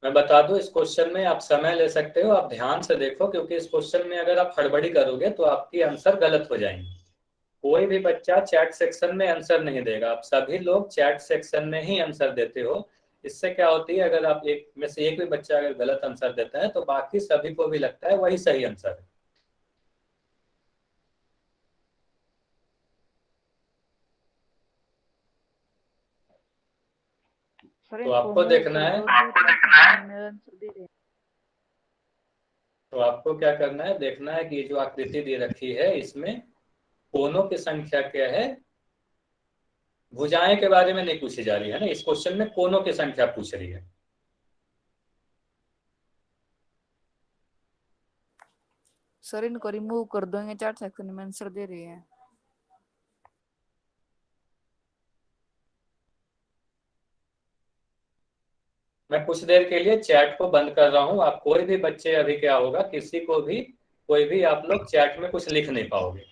Speaker 1: मैं बता दूं इस क्वेश्चन में आप समय ले सकते हो, आप ध्यान से देखो, क्योंकि इस क्वेश्चन में अगर आप हड़बड़ी करोगे तो आपकी आंसर गलत हो जाएंगे। कोई भी बच्चा चैट सेक्शन में आंसर नहीं देगा, आप सभी लोग चैट सेक्शन में ही आंसर देते हो। इससे क्या होती है, अगर आप एक में से एक भी बच्चा अगर गलत आंसर देता है तो बाकी सभी को भी लगता है वही सही आंसर है। तो आपको देखना है, तो आपको क्या करना है, देखना है कि जो आकृति दे रखी है इसमें कोनों की संख्या क्या है। भुजाएं के बारे में नहीं पूछी जा रही है ना, इस क्वेश्चन में कोनों की संख्या पूछ रही है।
Speaker 5: सर इनको रिमूव कर देंगे, चैट सेक्शन में आंसर दे रहे हैं।
Speaker 1: मैं कुछ देर के लिए चैट को बंद कर रहा हूं। आप कोई भी बच्चे, अभी क्या होगा, किसी को भी कोई भी आप लोग चैट में कुछ लिख नहीं पाओगे।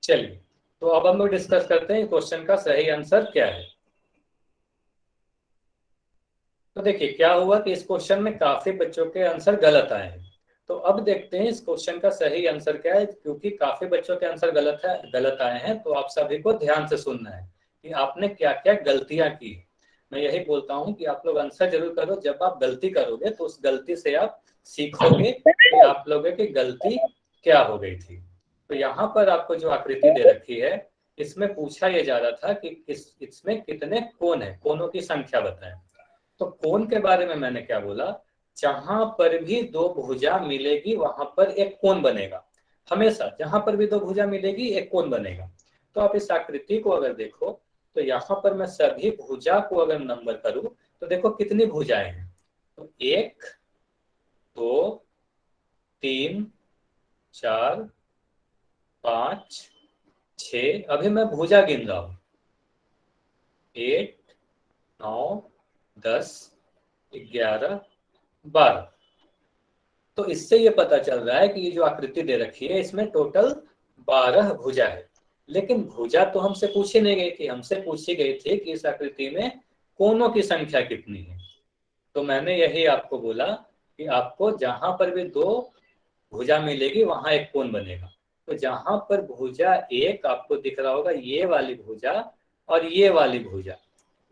Speaker 1: चलिए, तो अब हम लोग डिस्कस करते हैं क्वेश्चन का सही आंसर क्या है। तो देखिए क्या हुआ कि इस क्वेश्चन में काफी बच्चों के आंसर गलत आए हैं। तो अब देखते हैं इस क्वेश्चन का सही आंसर क्या है। क्योंकि काफी बच्चों के आंसर गलत आए हैं, तो आप सभी को ध्यान से सुनना है कि आपने क्या क्या गलतियां की। मैं यही बोलता हूं कि आप लोग आंसर जरूर करो। जब आप गलती करोगे तो उस गलती से आप सीखोगे कि आप लोगों की गलती क्या हो गई थी। तो यहाँ पर आपको जो आकृति दे रखी है, इसमें पूछा यह जा रहा था कि इसमें कितने कोण है, कोणों की संख्या बताएं। तो कोण के बारे में मैंने क्या बोला, जहां पर भी दो भुजा मिलेगी वहां पर एक कोण बनेगा। हमेशा जहां पर भी दो भुजा मिलेगी एक कोण बनेगा। तो आप इस आकृति को अगर देखो तो यहाँ पर मैं सभी भुजा को अगर नंबर करूं तो देखो कितनी भुजाएं हैं। तो 1 2 3 4 5 6, अभी मैं भुजा गिन रहा हूं, 8 9 10 11 12। तो इससे ये पता चल रहा है कि ये जो आकृति दे रखी है इसमें टोटल 12 भुजा है। लेकिन भुजा तो हमसे पूछी नहीं गई थी, हमसे पूछी गई थी कि इस आकृति में कोनों की संख्या कितनी है। तो मैंने यही आपको बोला कि आपको जहां पर भी दो भुजा मिलेगी वहां एक कोण बनेगा। तो जहां पर भुजा 1 आपको दिख रहा होगा, ये वाली भुजा और ये वाली भुजा,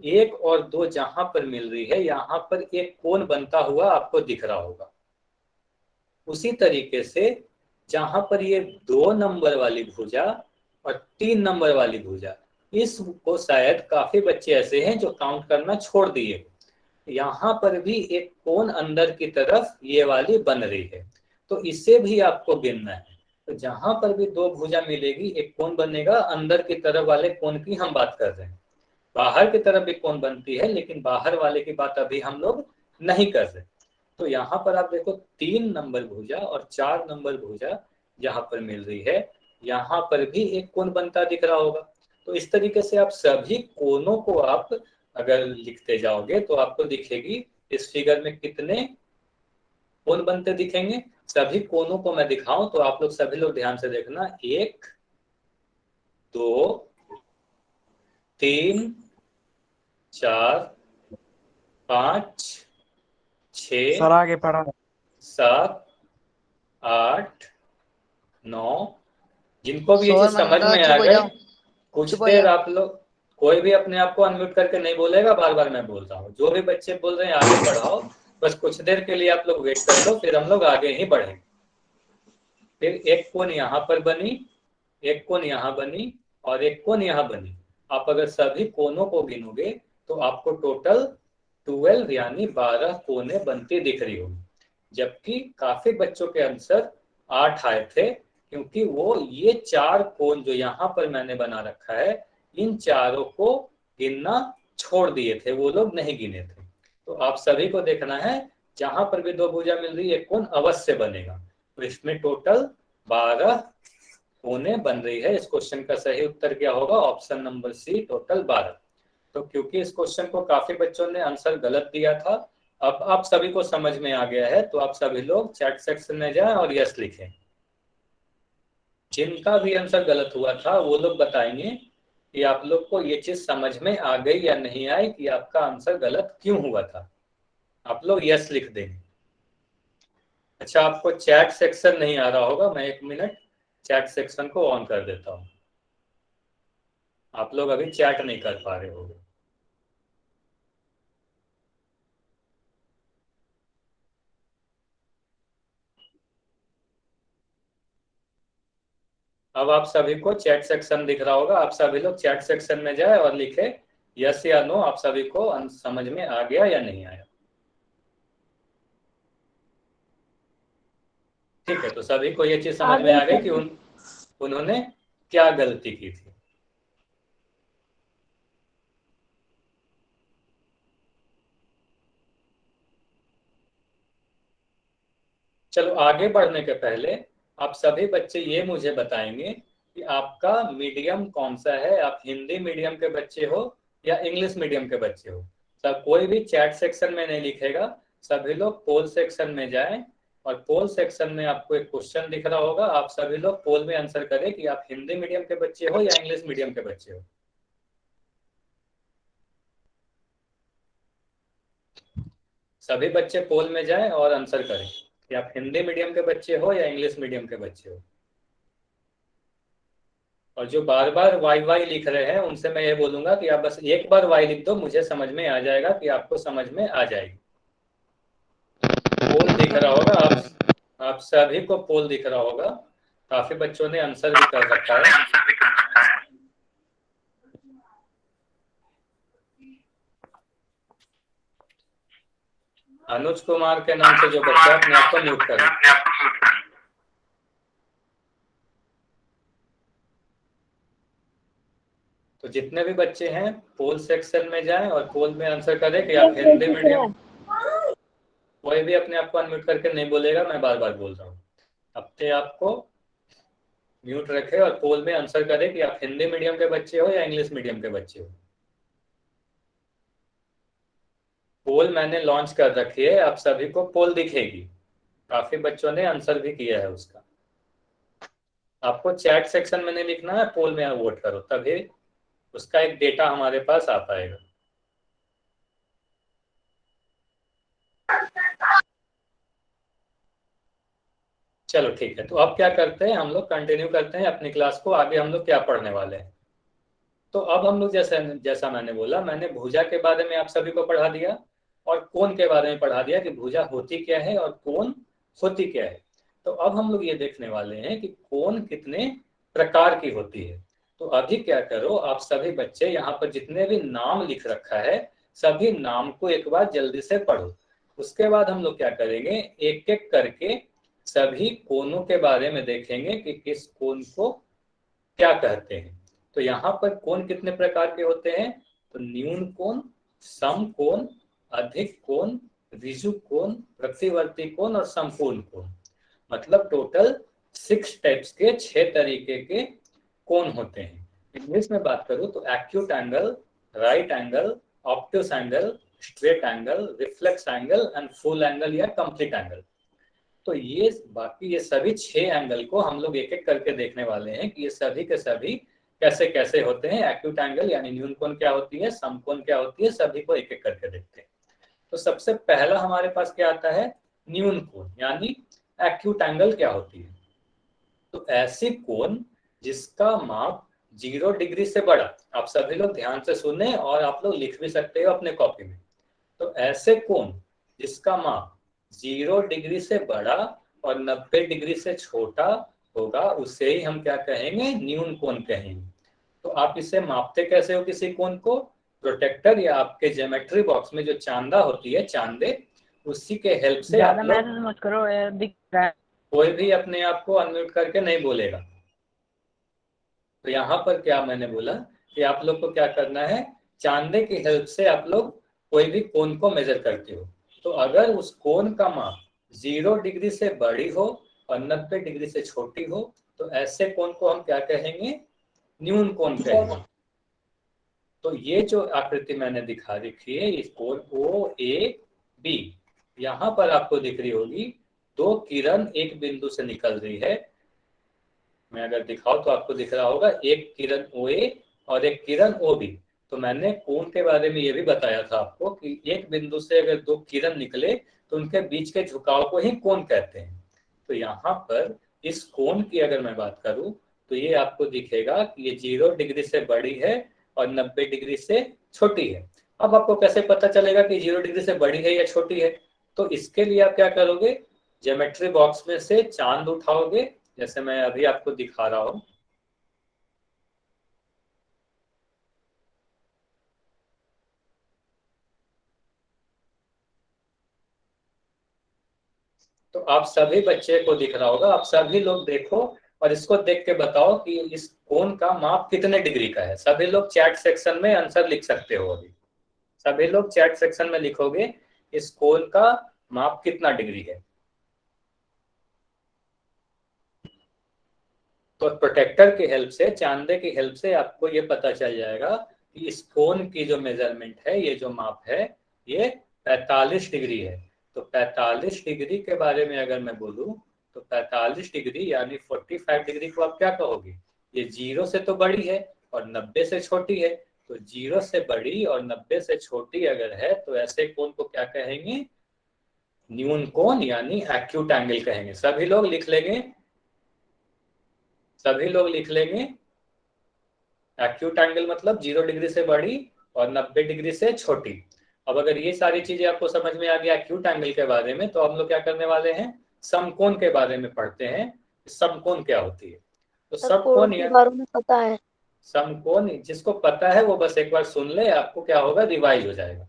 Speaker 1: 1 और 2 जहां पर मिल रही है यहाँ पर एक कोण बनता हुआ आपको दिख रहा होगा। उसी तरीके से जहां पर ये 2 नंबर वाली भुजा और 3 नंबर वाली भुजा, इसको शायद काफी बच्चे ऐसे हैं जो काउंट करना छोड़ दिए, यहाँ पर भी एक कोण अंदर की तरफ ये वाली बन रही है। तो इसे भी आपको गिनना है। तो जहां पर भी दो भुजा मिलेगी एक कोण बनेगा, अंदर की तरफ वाले कोण की हम बात कर रहे हैं। बाहर की तरफ भी कोण बनती है लेकिन बाहर वाले की बात अभी हम लोग नहीं कर रहे। तो यहाँ पर आप देखो 3 नंबर भुजा और 4 नंबर भुजा यहाँ पर मिल रही है, यहाँ पर भी एक कोण बनता दिख रहा होगा। तो इस तरीके से आप सभी कोणों को आप अगर लिखते जाओगे तो आपको दिखेगी इस फिगर में कितने कोण बनते दिखेंगे। सभी कोणों को मैं दिखाऊं तो आप लोग सभी लोग ध्यान से देखना, 1 2 3 4 5 6
Speaker 6: सर आगे पढ़ा
Speaker 1: 7 8 9। जिनको भी ये चीज समझ में आ गए कुछ देर आप लोग, कोई भी अपने आप को अनम्यूट करके नहीं बोलेगा, बार बार मैं बोल रहा हूँ। जो भी बच्चे बोल रहे हैं आगे बढ़ाओ, बस कुछ देर के लिए आप लोग वेट कर लो, फिर हम लोग आगे ही बढ़ेंगे। फिर एक कोण यहाँ पर बनी, एक कोण यहाँ बनी और एक कोण यहाँ बनी। आप अगर सभी कोणों को गिनोगे तो आपको टोटल 12 यानी 12 कोणें बनती दिख रही होगी। जबकि काफी बच्चों के आंसर 8 आए थे, क्योंकि वो ये 4 कोण जो यहाँ पर मैंने बना रखा है इन चारों को गिनना छोड़ दिए थे, वो लोग नहीं गिने थे। तो आप सभी को देखना है जहां पर भी दो भुजा मिल रही है एक कोण अवश्य बनेगा। तो इसमें टोटल 12 कोणें बन रही है। इस क्वेश्चन का सही उत्तर क्या होगा? Option number C, total 12। तो क्योंकि इस क्वेश्चन को काफी बच्चों ने आंसर गलत दिया था, अब आप सभी को समझ में आ गया है, तो आप सभी लोग चैट सेक्शन में जाएं और यस लिखें। जिनका भी आंसर गलत हुआ था वो लोग बताएंगे कि आप लोग को ये चीज समझ में आ गई या नहीं आई कि आपका आंसर गलत क्यों हुआ था। आप लोग यस लिख देंगे। अच्छा, आपको चैट सेक्शन नहीं आ रहा होगा, मैं 1 मिनट चैट सेक्शन को ऑन कर देता हूं। आप लोग अभी चैट नहीं कर पा रहे होगे। अब आप सभी को चैट सेक्शन दिख रहा होगा। आप सभी लोग चैट सेक्शन में जाए और लिखे यस या नो, आप सभी को समझ में आ गया या नहीं आया। ठीक है, तो सभी को ये चीज समझ में आ गई कि उन्होंने क्या गलती की थी। चलो आगे बढ़ने के पहले आप सभी बच्चे ये मुझे बताएंगे कि आपका मीडियम कौन सा है। आप हिंदी मीडियम के बच्चे हो या इंग्लिश मीडियम के बच्चे हो। सब कोई भी चैट सेक्शन में नहीं लिखेगा, सभी लोग पोल सेक्शन में जाएं और पोल सेक्शन में आपको एक क्वेश्चन दिख रहा होगा। आप सभी लोग पोल में आंसर करें कि आप हिंदी मीडियम के बच्चे हो या इंग्लिश मीडियम के बच्चे हो। सभी बच्चे पोल में जाएं और आंसर करें कि आप हिंदी मीडियम के बच्चे हो या इंग्लिश मीडियम के बच्चे हो। और जो बार बार वाई वाई लिख रहे हैं उनसे मैं ये बोलूंगा कि आप बस एक बार वाई लिख दो, मुझे समझ में आ जाएगा कि आपको समझ में आ जाएगी। पोल दिख रहा होगा, आप सभी को पोल दिख रहा होगा। काफी बच्चों ने आंसर भी कर रखा है। अनुज कुमार के नाम से जो बच्चा है, अपने आप को म्यूट करें। तो जितने भी बच्चे हैं पोल सेक्शन में जाएं और पोल में आंसर करें कि आप हिंदी मीडियम। कोई भी अपने आप को अनम्यूट करके नहीं बोलेगा, मैं बार बार बोल रहा हूँ। अपने आप को म्यूट रखे और पोल में आंसर करें कि आप हिंदी मीडियम के बच्चे हो या इंग्लिश मीडियम के बच्चे हो। पोल मैंने लॉन्च कर रखी है, आप सभी को पोल दिखेगी। काफी बच्चों ने आंसर भी किया है उसका। आपको चैट सेक्शन में नहीं लिखना है, पोल में वोट करो, तभी उसका एक डेटा हमारे पास आ पाएगा। चलो ठीक है, तो अब क्या करते हैं, हम लोग कंटिन्यू करते हैं अपनी क्लास को। आगे हम लोग क्या पढ़ने वाले हैं। तो अब हम लोग जैसा मैंने बोला, मैंने भुजा के बारे में आप सभी को पढ़ा दिया और कोण के बारे में पढ़ा दिया कि भुजा होती क्या है और कोण होती क्या है। तो अब हम लोग ये देखने वाले हैं कि कोण कितने प्रकार की होती है। तो अभी क्या करो, आप सभी बच्चे यहाँ पर जितने भी नाम लिख रखा है, सभी नाम को एक बार जल्दी से पढ़ो। उसके बाद हम लोग क्या करेंगे, एक एक करके सभी कोणों के बारे में देखेंगे कि किस कोण को क्या कहते हैं। तो यहाँ पर कोण कितने प्रकार के होते हैं, तो न्यून कोण, सम कोण, अधिक कोण, ऋजु कोण, प्रतिवर्ती कोण और संपूर्ण कोण। मतलब टोटल 6 टाइप्स के 6 तरीके के कोण होते हैं। इंग्लिश में बात करूं तो acute angle, right angle, obtuse angle, straight angle, reflex angle and full angle या कंप्लीट एंगल। तो ये बाकी ये सभी 6 एंगल को हम लोग एक एक करके देखने वाले हैं कि ये सभी के सभी कैसे कैसे होते हैं। एक्यूट एंगल यानी न्यून कोण क्या होती है, सम कोण क्या होती है, सभी को एक एक करके देखते हैं। तो सबसे पहला हमारे पास क्या आता है, न्यून कोण यानी एक्यूट एंगल क्या होती है। तो ऐसी कोण जिसका माप 0 डिग्री से बड़ा। आप सभी लोग ध्यान से सुने और आप लोग लिख भी सकते हो अपने कॉपी में। तो ऐसे कोण जिसका माप 0 डिग्री से बड़ा और 90 डिग्री से छोटा होगा, उसे ही हम क्या कहेंगे, न्यून कोण कहेंगे। तो आप इसे मापते कैसे हो किसी कोण को, प्रोटेक्टर या आपके ज्योमेट्री बॉक्स में जो चांदा होती है, चांदे, उसी के हेल्प से आप लोग,
Speaker 5: मत करो यार, दिख रहा है।
Speaker 1: कोई भी अपने आप को अनम्यूट करके नहीं बोलेगा। तो यहाँ पर क्या मैंने बोला कि आप लोग को क्या करना है, चांदे की हेल्प से आप लोग कोई भी कोण को मेजर करते हो। तो अगर उस कोण का माप 0 डिग्री से बड़ी हो और 90 डिग्री से छोटी हो, तो ऐसे कोण को हम क्या कहेंगे, न्यून कोण कहेंगे। तो ये जो आकृति मैंने दिखा रखी है, इस कोण ओ ए बी, यहाँ पर आपको दिख रही होगी 2 किरण एक बिंदु से निकल रही है। मैं अगर दिखाऊं तो आपको दिख रहा होगा, एक किरण ओ ए और एक किरण ओ बी। तो मैंने कोण के बारे में ये भी बताया था आपको कि एक बिंदु से अगर 2 किरण निकले तो उनके बीच के झुकाव को ही कोण कहते हैं। तो यहाँ पर इस कोण की अगर मैं बात करूं तो ये आपको दिखेगा कि ये 0 डिग्री से बड़ी है और 90 डिग्री से छोटी है। अब आपको कैसे पता चलेगा कि 0 डिग्री से बड़ी है या छोटी है, तो इसके लिए आप क्या करोगे, ज्योमेट्री बॉक्स में से चांद उठाओगे, जैसे मैं अभी आपको दिखा रहा हूं। तो आप सभी बच्चे को दिख रहा होगा, आप सभी लोग देखो और इसको देख के बताओ कि इस कोण का माप कितने डिग्री का है। सभी लोग चैट सेक्शन में आंसर लिख सकते हो। अभी सभी लोग चैट सेक्शन में लिखोगे इस कोण का माप कितना डिग्री है। तो प्रोटेक्टर की हेल्प से, चांदे की हेल्प से आपको ये पता चल जाएगा कि इस कोण की जो मेजरमेंट है, ये जो माप है, ये 45 डिग्री है। तो 45 डिग्री के बारे में अगर मैं बोलूं तो 45 डिग्री यानी 45 डिग्री को आप क्या कहोगे, ये 0 से तो बड़ी है और 90 से छोटी है। तो 0 से बड़ी और 90 से छोटी अगर है तो ऐसे कोण को क्या कहेंगे, न्यून कोण यानी एक्यूट एंगल कहेंगे। सभी लोग लिख लेंगे, सभी लोग लिख लेंगे एक्यूट एंगल मतलब 0 डिग्री से बड़ी और 90 डिग्री से छोटी। अब अगर ये सारी चीजें आपको समझ में आ गया एक्यूट एंगल के बारे में, तो हम लोग क्या करने वाले हैं, समकोण के बारे में पढ़ते हैं। समकोण क्या होती है, तो समकोण
Speaker 4: के बारे में पता है।
Speaker 1: समकोण जिसको पता है वो बस एक बार सुन ले, आपको क्या होगा, रिवाइज हो जाएगा।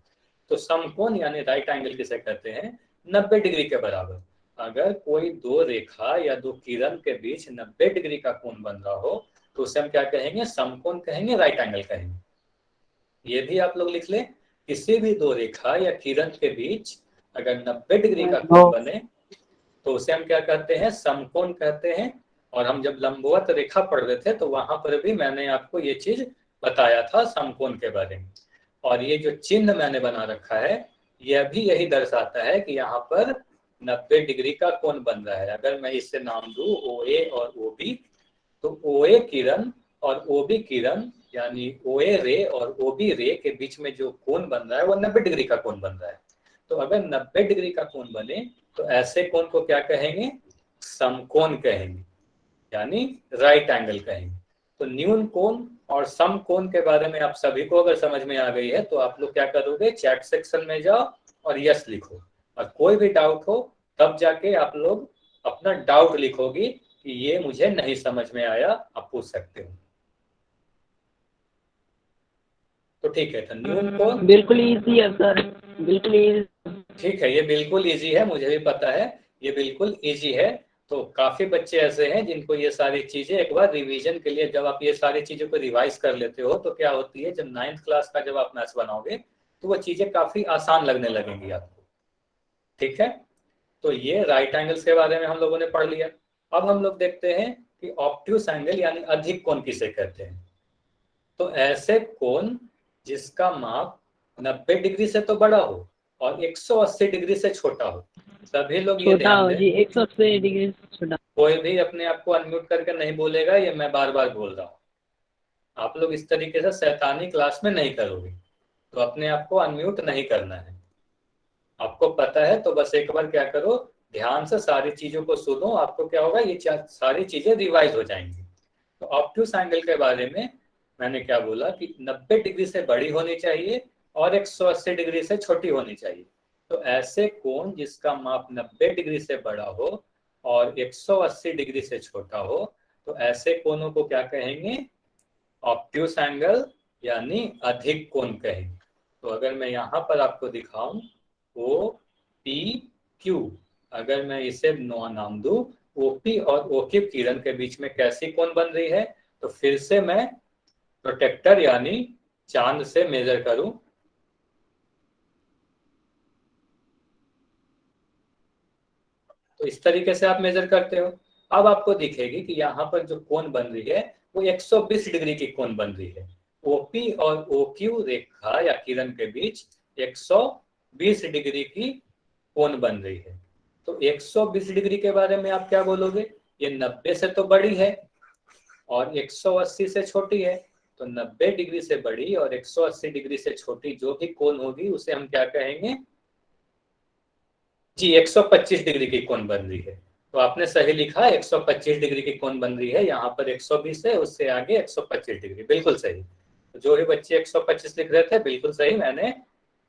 Speaker 1: तो समकोण यानी राइट एंगल किसे कहते हैं? 90 डिग्री के बराबर। अगर कोई दो रेखा या दो किरण के बीच 90 डिग्री का कोण बन रहा हो तो उसे हम क्या कहेंगे? समकोण कहेंगे, राइट एंगल कहेंगे। ये भी आप लोग लिख लें, किसी भी दो रेखा या किरण के बीच अगर 90 डिग्री का कोण बने तो उसे हम क्या कहते हैं? समकोण कहते हैं। और हम जब लंबवत रेखा पढ़ रहे थे तो वहां पर भी मैंने आपको ये चीज बताया था समकोण के बारे में। और ये जो चिन्ह मैंने बना रखा है यह भी यही दर्शाता है कि यहाँ पर 90 डिग्री का कोण बन रहा है। अगर मैं इससे नाम दूं OA और OB, तो OA किरण और OB किरण यानी OA रे और OB रे के बीच में जो कोण बन रहा है वो 90 डिग्री का कोण बन रहा है। तो अगर 90 डिग्री का कोण बने तो ऐसे कोण को क्या कहेंगे? समकोण कहेंगे, यानी राइट एंगल कहेंगे। तो न्यून कोण और समकोण के बारे में आप सभी को अगर समझ में आ गई है तो आप लोग क्या करोगे? चैट सेक्शन में जाओ और यस लिखो, और कोई भी डाउट हो तब जाके आप लोग अपना डाउट लिखोगी कि ये मुझे नहीं समझ में आया, आप पूछ सकते हो। तो ठीक है, तो न्यून कोण
Speaker 6: बिल्कुल इजी है सर, बिल्कुल इजी।
Speaker 1: ठीक है, ये बिल्कुल इजी है, मुझे भी पता है ये बिल्कुल इजी है। तो काफी बच्चे ऐसे हैं जिनको ये सारी चीजें एक बार रिवीजन के लिए, जब आप ये सारी चीजों को रिवाइज कर लेते हो तो क्या होती है, जब 9th क्लास का जब आप मैथ्स बनाओगे तो वो चीजें काफी आसान लगने लगेंगी आपको। ठीक है, तो ये राइट एंगल्स के बारे में हम लोगों ने पढ़ लिया। अब हम लोग देखते हैं कि ऑब्ट्यूस एंगल यानी अधिक कोण किसे कहते हैं। तो ऐसे कोण जिसका माप 90 डिग्री से तो बड़ा हो और 180 डिग्री से छोटा हो। सभी लोग ये
Speaker 6: छोटा
Speaker 1: ध्यान
Speaker 6: हो
Speaker 1: दें,
Speaker 6: जी, 180 डिग्री से छोटा।
Speaker 1: कोई भी अपने आप को अनम्यूट करके नहीं बोलेगा, ये मैं बार बार बोल रहा हूँ। आप लोग इस तरीके से शैतानी क्लास में नहीं करोगे, तो अपने आप को अनम्यूट नहीं करना है। आपको पता है तो बस एक बार क्या करो, ध्यान से सारी चीजों को सुनो, आपको क्या होगा, ये सारी चीजें रिवाइज हो जाएंगी। तो ऑब्ट्यूस एंगल के बारे में मैंने क्या बोला कि 90 डिग्री से बड़ी होनी चाहिए और 180 डिग्री से छोटी होनी चाहिए। तो ऐसे कोण जिसका माप 90 डिग्री से बड़ा हो और 180 डिग्री से छोटा हो, तो ऐसे कोणों को क्या कहेंगे? ऑब्ट्यूस एंगल यानी अधिक कोण कहेंगे। तो अगर मैं यहाँ पर आपको दिखाऊं OPQ, अगर मैं इसे नाम दूं OP और OQ किरण के बीच में कैसी कोण बन रही है, तो फिर से मैं प्रोटेक्टर यानी चांद से मेजर करूं, तो इस तरीके से आप मेजर करते हो। अब आपको दिखेगी कि यहाँ पर जो कोण बन रही है वो 120 डिग्री की कोण बन रही है। OP और OQ रेखा या किरण के बीच 120 डिग्री की कोण बन रही है। तो 120 डिग्री के बारे में आप क्या बोलोगे? ये 90 से तो बड़ी है और 180 से छोटी है। तो 90 डिग्री से बड़ी और 180 डिग्री से छोटी जो भी कोण होगी उसे हम क्या कहेंगे जी? 125 डिग्री की कोण बन रही है। तो आपने सही लिखा, 125 डिग्री की कोण बन रही है। यहाँ पर 120 है, उससे आगे 125 डिग्री, बिल्कुल सही। तो जो भी बच्चे 125 लिख रहे थे बिल्कुल सही, मैंने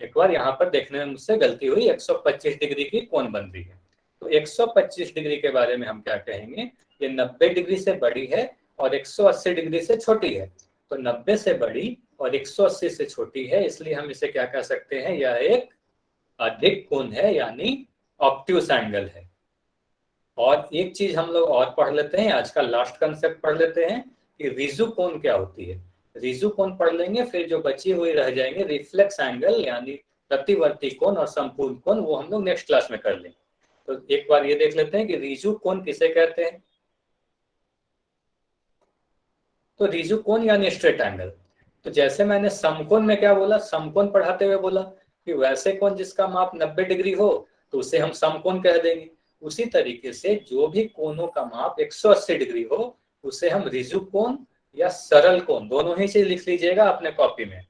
Speaker 1: एक बार यहाँ पर देखने में मुझसे गलती हुई, 125 डिग्री की कोण बन रही है। तो 125 डिग्री के बारे में हम क्या कहेंगे? ये 90 डिग्री से बड़ी है और 180 डिग्री से छोटी है। तो 90 से बड़ी और 180 से छोटी है, इसलिए हम इसे क्या कह सकते हैं? यह एक अधिक कोण है यानी ऑब्ट्यूस एंगल है। और एक चीज हम लोग और पढ़ लेते हैं, आज का लास्ट कंसेप्ट पढ़ लेते हैं कि रिजु कोण क्या होती है। रिजु कोण पढ़ लेंगे, फिर जो बची हुई रह जाएंगे रिफ्लेक्स एंगल यानी प्रतिवर्ती कोण और संपूर्ण कोण, वो हम लोग नेक्स्ट क्लास में कर लेंगे। तो एक बार ये देख लेते हैं कि रिजु कोण किसे कहते हैं। तो रिजु कोण यानी स्ट्रेट एंगल। तो जैसे मैंने समकोण में क्या बोला, समकोण पढ़ाते हुए बोला कि वैसे कोण जिसका माप 90 डिग्री हो तो उसे हम समकोण कह देंगे। उसी तरीके से जो भी कोणों का माप 180 डिग्री हो उसे हम रिजु कोण या सरल कोण, दोनों ही चीज लिख लीजिएगा अपने कॉपी में।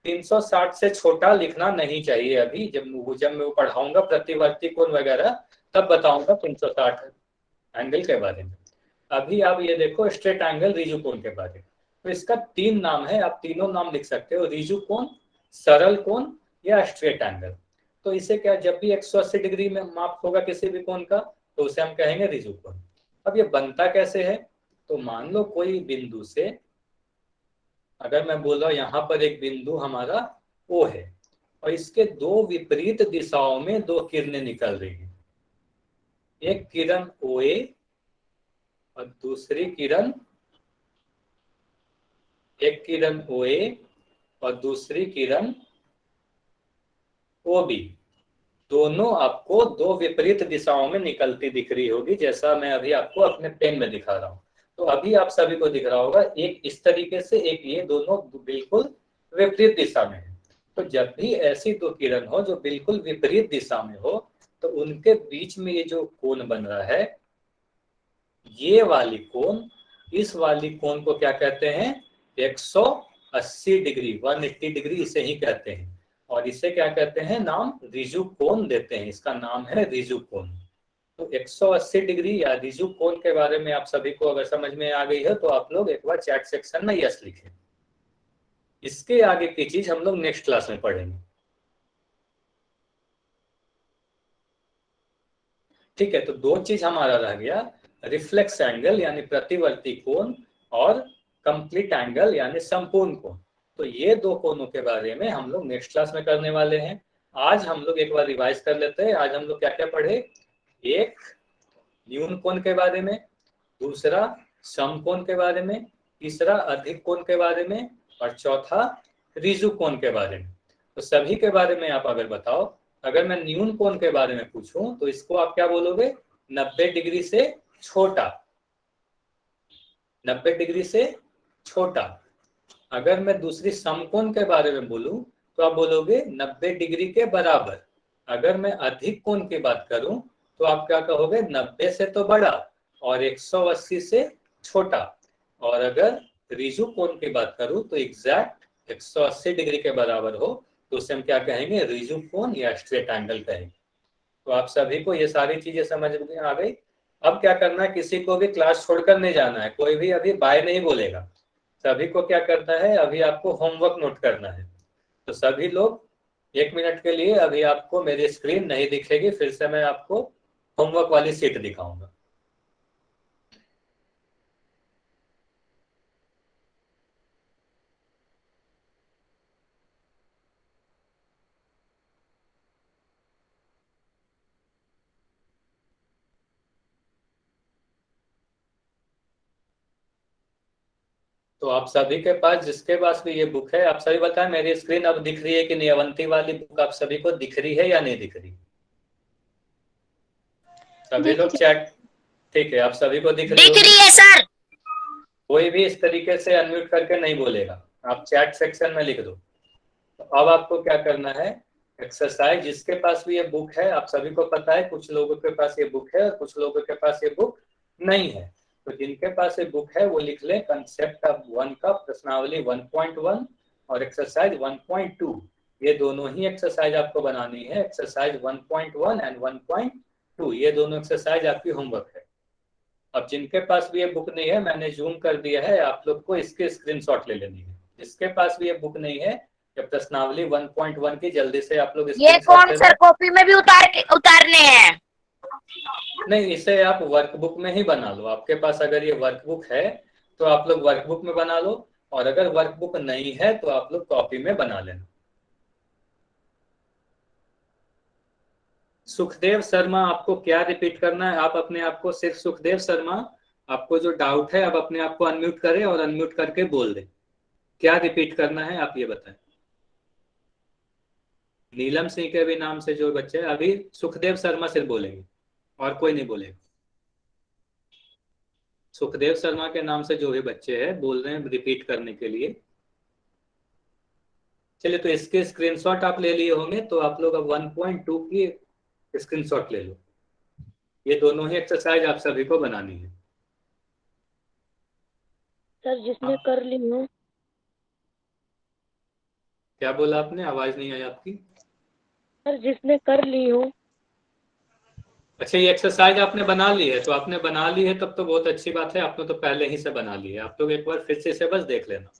Speaker 1: 360 से छोटा लिखना नहीं चाहिए अभी, जब मैं वो पढ़ाऊंगा प्रतिवर्ती कोण वगैरह तब बताऊंगा 360 एंगल के बारे में। अभी आप ये देखो स्ट्रेट एंगल रिजु कोण के बारे में। तो इसका 3 नाम है, आप तीनों नाम लिख सकते हो, रिजु कोण, सरल कोण या स्ट्रेट एंगल। तो इसे क्या, जब भी 180 डिग्री में माप होगा किसी भी कोण का तो उसे हम कहेंगे रिजु कोण। अब ये बनता कैसे है? तो मान लो कोई बिंदु से, अगर मैं बोल रहा हूं यहाँ पर एक बिंदु हमारा O है और इसके दो विपरीत दिशाओं में दो किरणें निकल रही हैं। एक किरण OA और दूसरी किरण, एक किरण OA और दूसरी किरण OB। दोनों आपको दो विपरीत दिशाओं में निकलती दिख रही होगी, जैसा मैं अभी आपको अपने पेन में दिखा रहा हूं। तो अभी आप सभी को दिख रहा होगा, एक इस तरीके से, एक ये, दोनों बिल्कुल विपरीत दिशा में है। तो जब भी ऐसी दो किरण हो जो बिल्कुल विपरीत दिशा में हो, तो उनके बीच में ये जो कोण बन रहा है, ये वाली कोण, इस वाली कोण को क्या कहते हैं? 180 डिग्री, 180 डिग्री इसे ही कहते हैं। और इसे क्या कहते हैं? नाम रिजु कोण देते हैं। इसका नाम है रिजु कोण। तो 180 डिग्री या रिजु कोण के बारे में आप सभी को अगर समझ में आ गई है तो आप लोग एक बार चैट सेक्शन में यस लिखें। इसके आगे की चीज हम लोग नेक्स्ट क्लास में पढ़ेंगे। ठीक है, तो दो चीज हमारा रह गया, रिफ्लेक्स एंगल यानी प्रतिवर्ती कोण और कंप्लीट एंगल यानी संपूर्ण कोण। तो ये दो कोणों के बारे में हम लोग नेक्स्ट क्लास में करने वाले हैं। आज हम लोग एक बार रिवाइज कर लेते हैं। आज हम लोग क्या क्या पढ़े? एक न्यून कोण के बारे में, दूसरा समकोण के बारे में, तीसरा अधिक कोण के बारे में और चौथा रिजु कोण के बारे में। तो सभी के बारे में आप अगर बताओ, अगर मैं न्यून कोण के बारे में पूछूं तो इसको आप क्या बोलोगे? 90 डिग्री से छोटा, 90 डिग्री से छोटा। अगर मैं दूसरी समकोण के बारे में बोलूं तो आप बोलोगे 90 डिग्री के बराबर। अगर मैं अधिक कोण की बात करूं तो आप क्या कहोगे? 90 से तो बड़ा और 180 से छोटा। और अगर रिजु कोण की बात करूं तो एग्जैक्ट 180 डिग्री के बराबर हो तो उसे हम क्या कहेंगे? रिजु कोण या स्ट्रेट एंगल कहेंगे। तो आप सभी को ये सारी चीजें समझ में आ गई। अब क्या करना है, किसी को भी क्लास छोड़कर नहीं जाना है, कोई भी अभी बाय नहीं बोलेगा। सभी को क्या करना है, अभी आपको होमवर्क नोट करना है। तो सभी लोग 1 मिनट के लिए, अभी आपको मेरी स्क्रीन नहीं दिखेगी, फिर से मैं आपको होमवर्क वाली शीट दिखाऊंगा। तो आप सभी के पास, जिसके पास भी ये बुक है, आप सभी बताएं मेरी स्क्रीन अब दिख रही है कि नहीं? अवंती वाली बुक आप सभी को दिख रही है या नहीं दिख रही? सभी लोग चैट, ठीक है, आप सभी को दिख रही
Speaker 2: है सर।
Speaker 1: कोई भी इस तरीके से अनम्यूट करके नहीं बोलेगा, आप चैट सेक्शन में लिख दो। तो अब आपको क्या करना है, एक्सरसाइज, जिसके पास भी ये बुक है, आप सभी को पता है कुछ लोगों के पास ये बुक है और कुछ लोगों के पास ये बुक नहीं है। तो जिनके पास ये बुक है वो लिख ले कंसेप्ट ऑफ 1 का प्रश्नावली 1.1 और एक्सरसाइज 1.2। ये दोनों ही एक्सरसाइज आपको बनानी है। एक्सरसाइज 1.1 एंड 1.2 ये दोनों एक्सरसाइज आपकी होमवर्क है। अब जिनके पास भी ये बुक नहीं है, मैंने जूम कर दिया है, आप लोग को इसके स्क्रीनशॉट ले लेनी है। जिसके पास भी ये बुक नहीं है, या प्रश्नावली 1.1 की, जल्दी से आप लोग
Speaker 2: ये कौन सर कॉपी में भी उतारने हैं?
Speaker 1: नहीं, इसे आप वर्कबुक में ही बना लो। आपके पास अगर ये वर्कबुक है तो आप लोग वर्कबुक में बना लो, और अगर वर्कबुक नहीं है तो आप लोग कॉपी में बना लेना। सुखदेव शर्मा, आपको क्या रिपीट करना है? आप अपने आप को सिर्फ सुखदेव शर्मा, आपको जो डाउट है आप अपने आप को अनम्यूट करें और अनम्यूट करके बोल दें। क्या रिपीट करना है आप ये बताएं। नीलम सिंह के भी नाम से जो बच्चे, अभी सुखदेव शर्मा सिर्फ बोलेंगे और कोई नहीं बोलेगा। सुखदेव शर्मा के नाम से जो भी बच्चे हैं बोल रहे हैं रिपीट करने के लिए। चलिए, तो इसके स्क्रीनशॉट आप ले लिए होंगे, तो आप लोग अब 1.2 की स्क्रीनशॉट ले लो। ये दोनों ही एक्सरसाइज आप सभी को बनानी है।
Speaker 6: सर जिसने कर ली हूँ।
Speaker 1: क्या बोला आपने? आवाज नहीं आई आपकी।
Speaker 6: सर जिसने कर ली हूँ।
Speaker 1: अच्छा, ये एक्सरसाइज आपने बना ली है? तो आपने बना ली है तब तो बहुत अच्छी बात है, आपने तो पहले ही से बना ली है। आप लोग एक बार फिर से इसे बस देख लेना।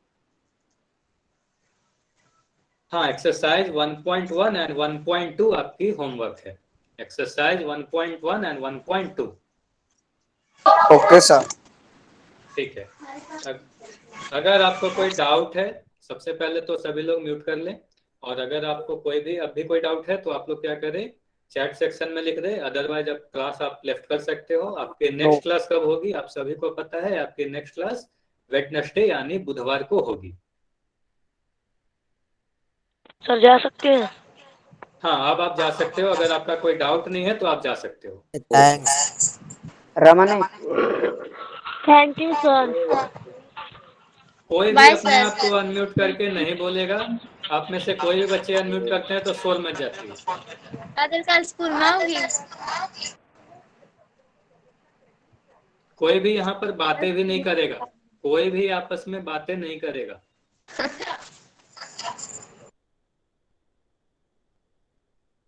Speaker 1: हाँ, एक्सरसाइज 1.1 एंड 1.2 आपकी होमवर्क है। Exercise 1.1 and 1.2।
Speaker 7: Okay sir.
Speaker 1: ठीक है। अगर आपको कोई डाउट है, सबसे पहले तो सभी लोग म्यूट कर लें, और अगर आपको कोई भी अब भी कोई डाउट है तो आप लोग क्या करें, चैट सेक्शन में लिख दें, अदरवाइज अब क्लास आप लेफ्ट कर सकते हो। आपके नेक्स्ट क्लास कब होगी आप सभी को पता है, आपकी नेक्स्ट क्लास वेडनेसडे यानी बुधवार को होगी।
Speaker 6: सर जा सकते हैं?
Speaker 1: हाँ अब आप जा सकते हो, अगर आपका कोई डाउट नहीं है तो आप जा सकते हो।
Speaker 7: Thanks Raman.
Speaker 6: Thank you sir.
Speaker 1: कोई भी
Speaker 2: बाय
Speaker 1: अपने
Speaker 2: सर।
Speaker 1: आप को अनम्यूट करके नहीं बोलेगा। आप में से कोई भी बच्चे अनम्यूट करते हैं तो शोर मच जाती है।
Speaker 2: अगर कल स्कूल में होगी।
Speaker 1: कोई भी यहाँ पर बातें भी नहीं करेगा, कोई भी आपस में बातें नहीं करेगा।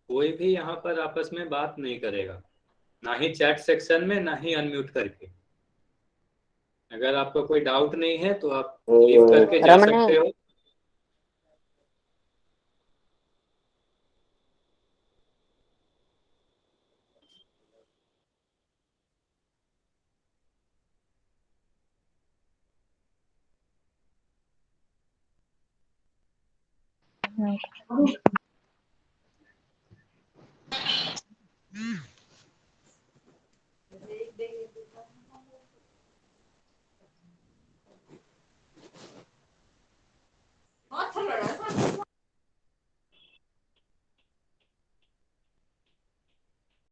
Speaker 1: कोई भी यहाँ पर आपस में बात नहीं करेगा, ना ही चैट सेक्शन में, ना ही अनम्यूट करके। अगर आपको कोई डाउट नहीं है तो आप लीव करके जा
Speaker 7: रमन
Speaker 1: सकते हो।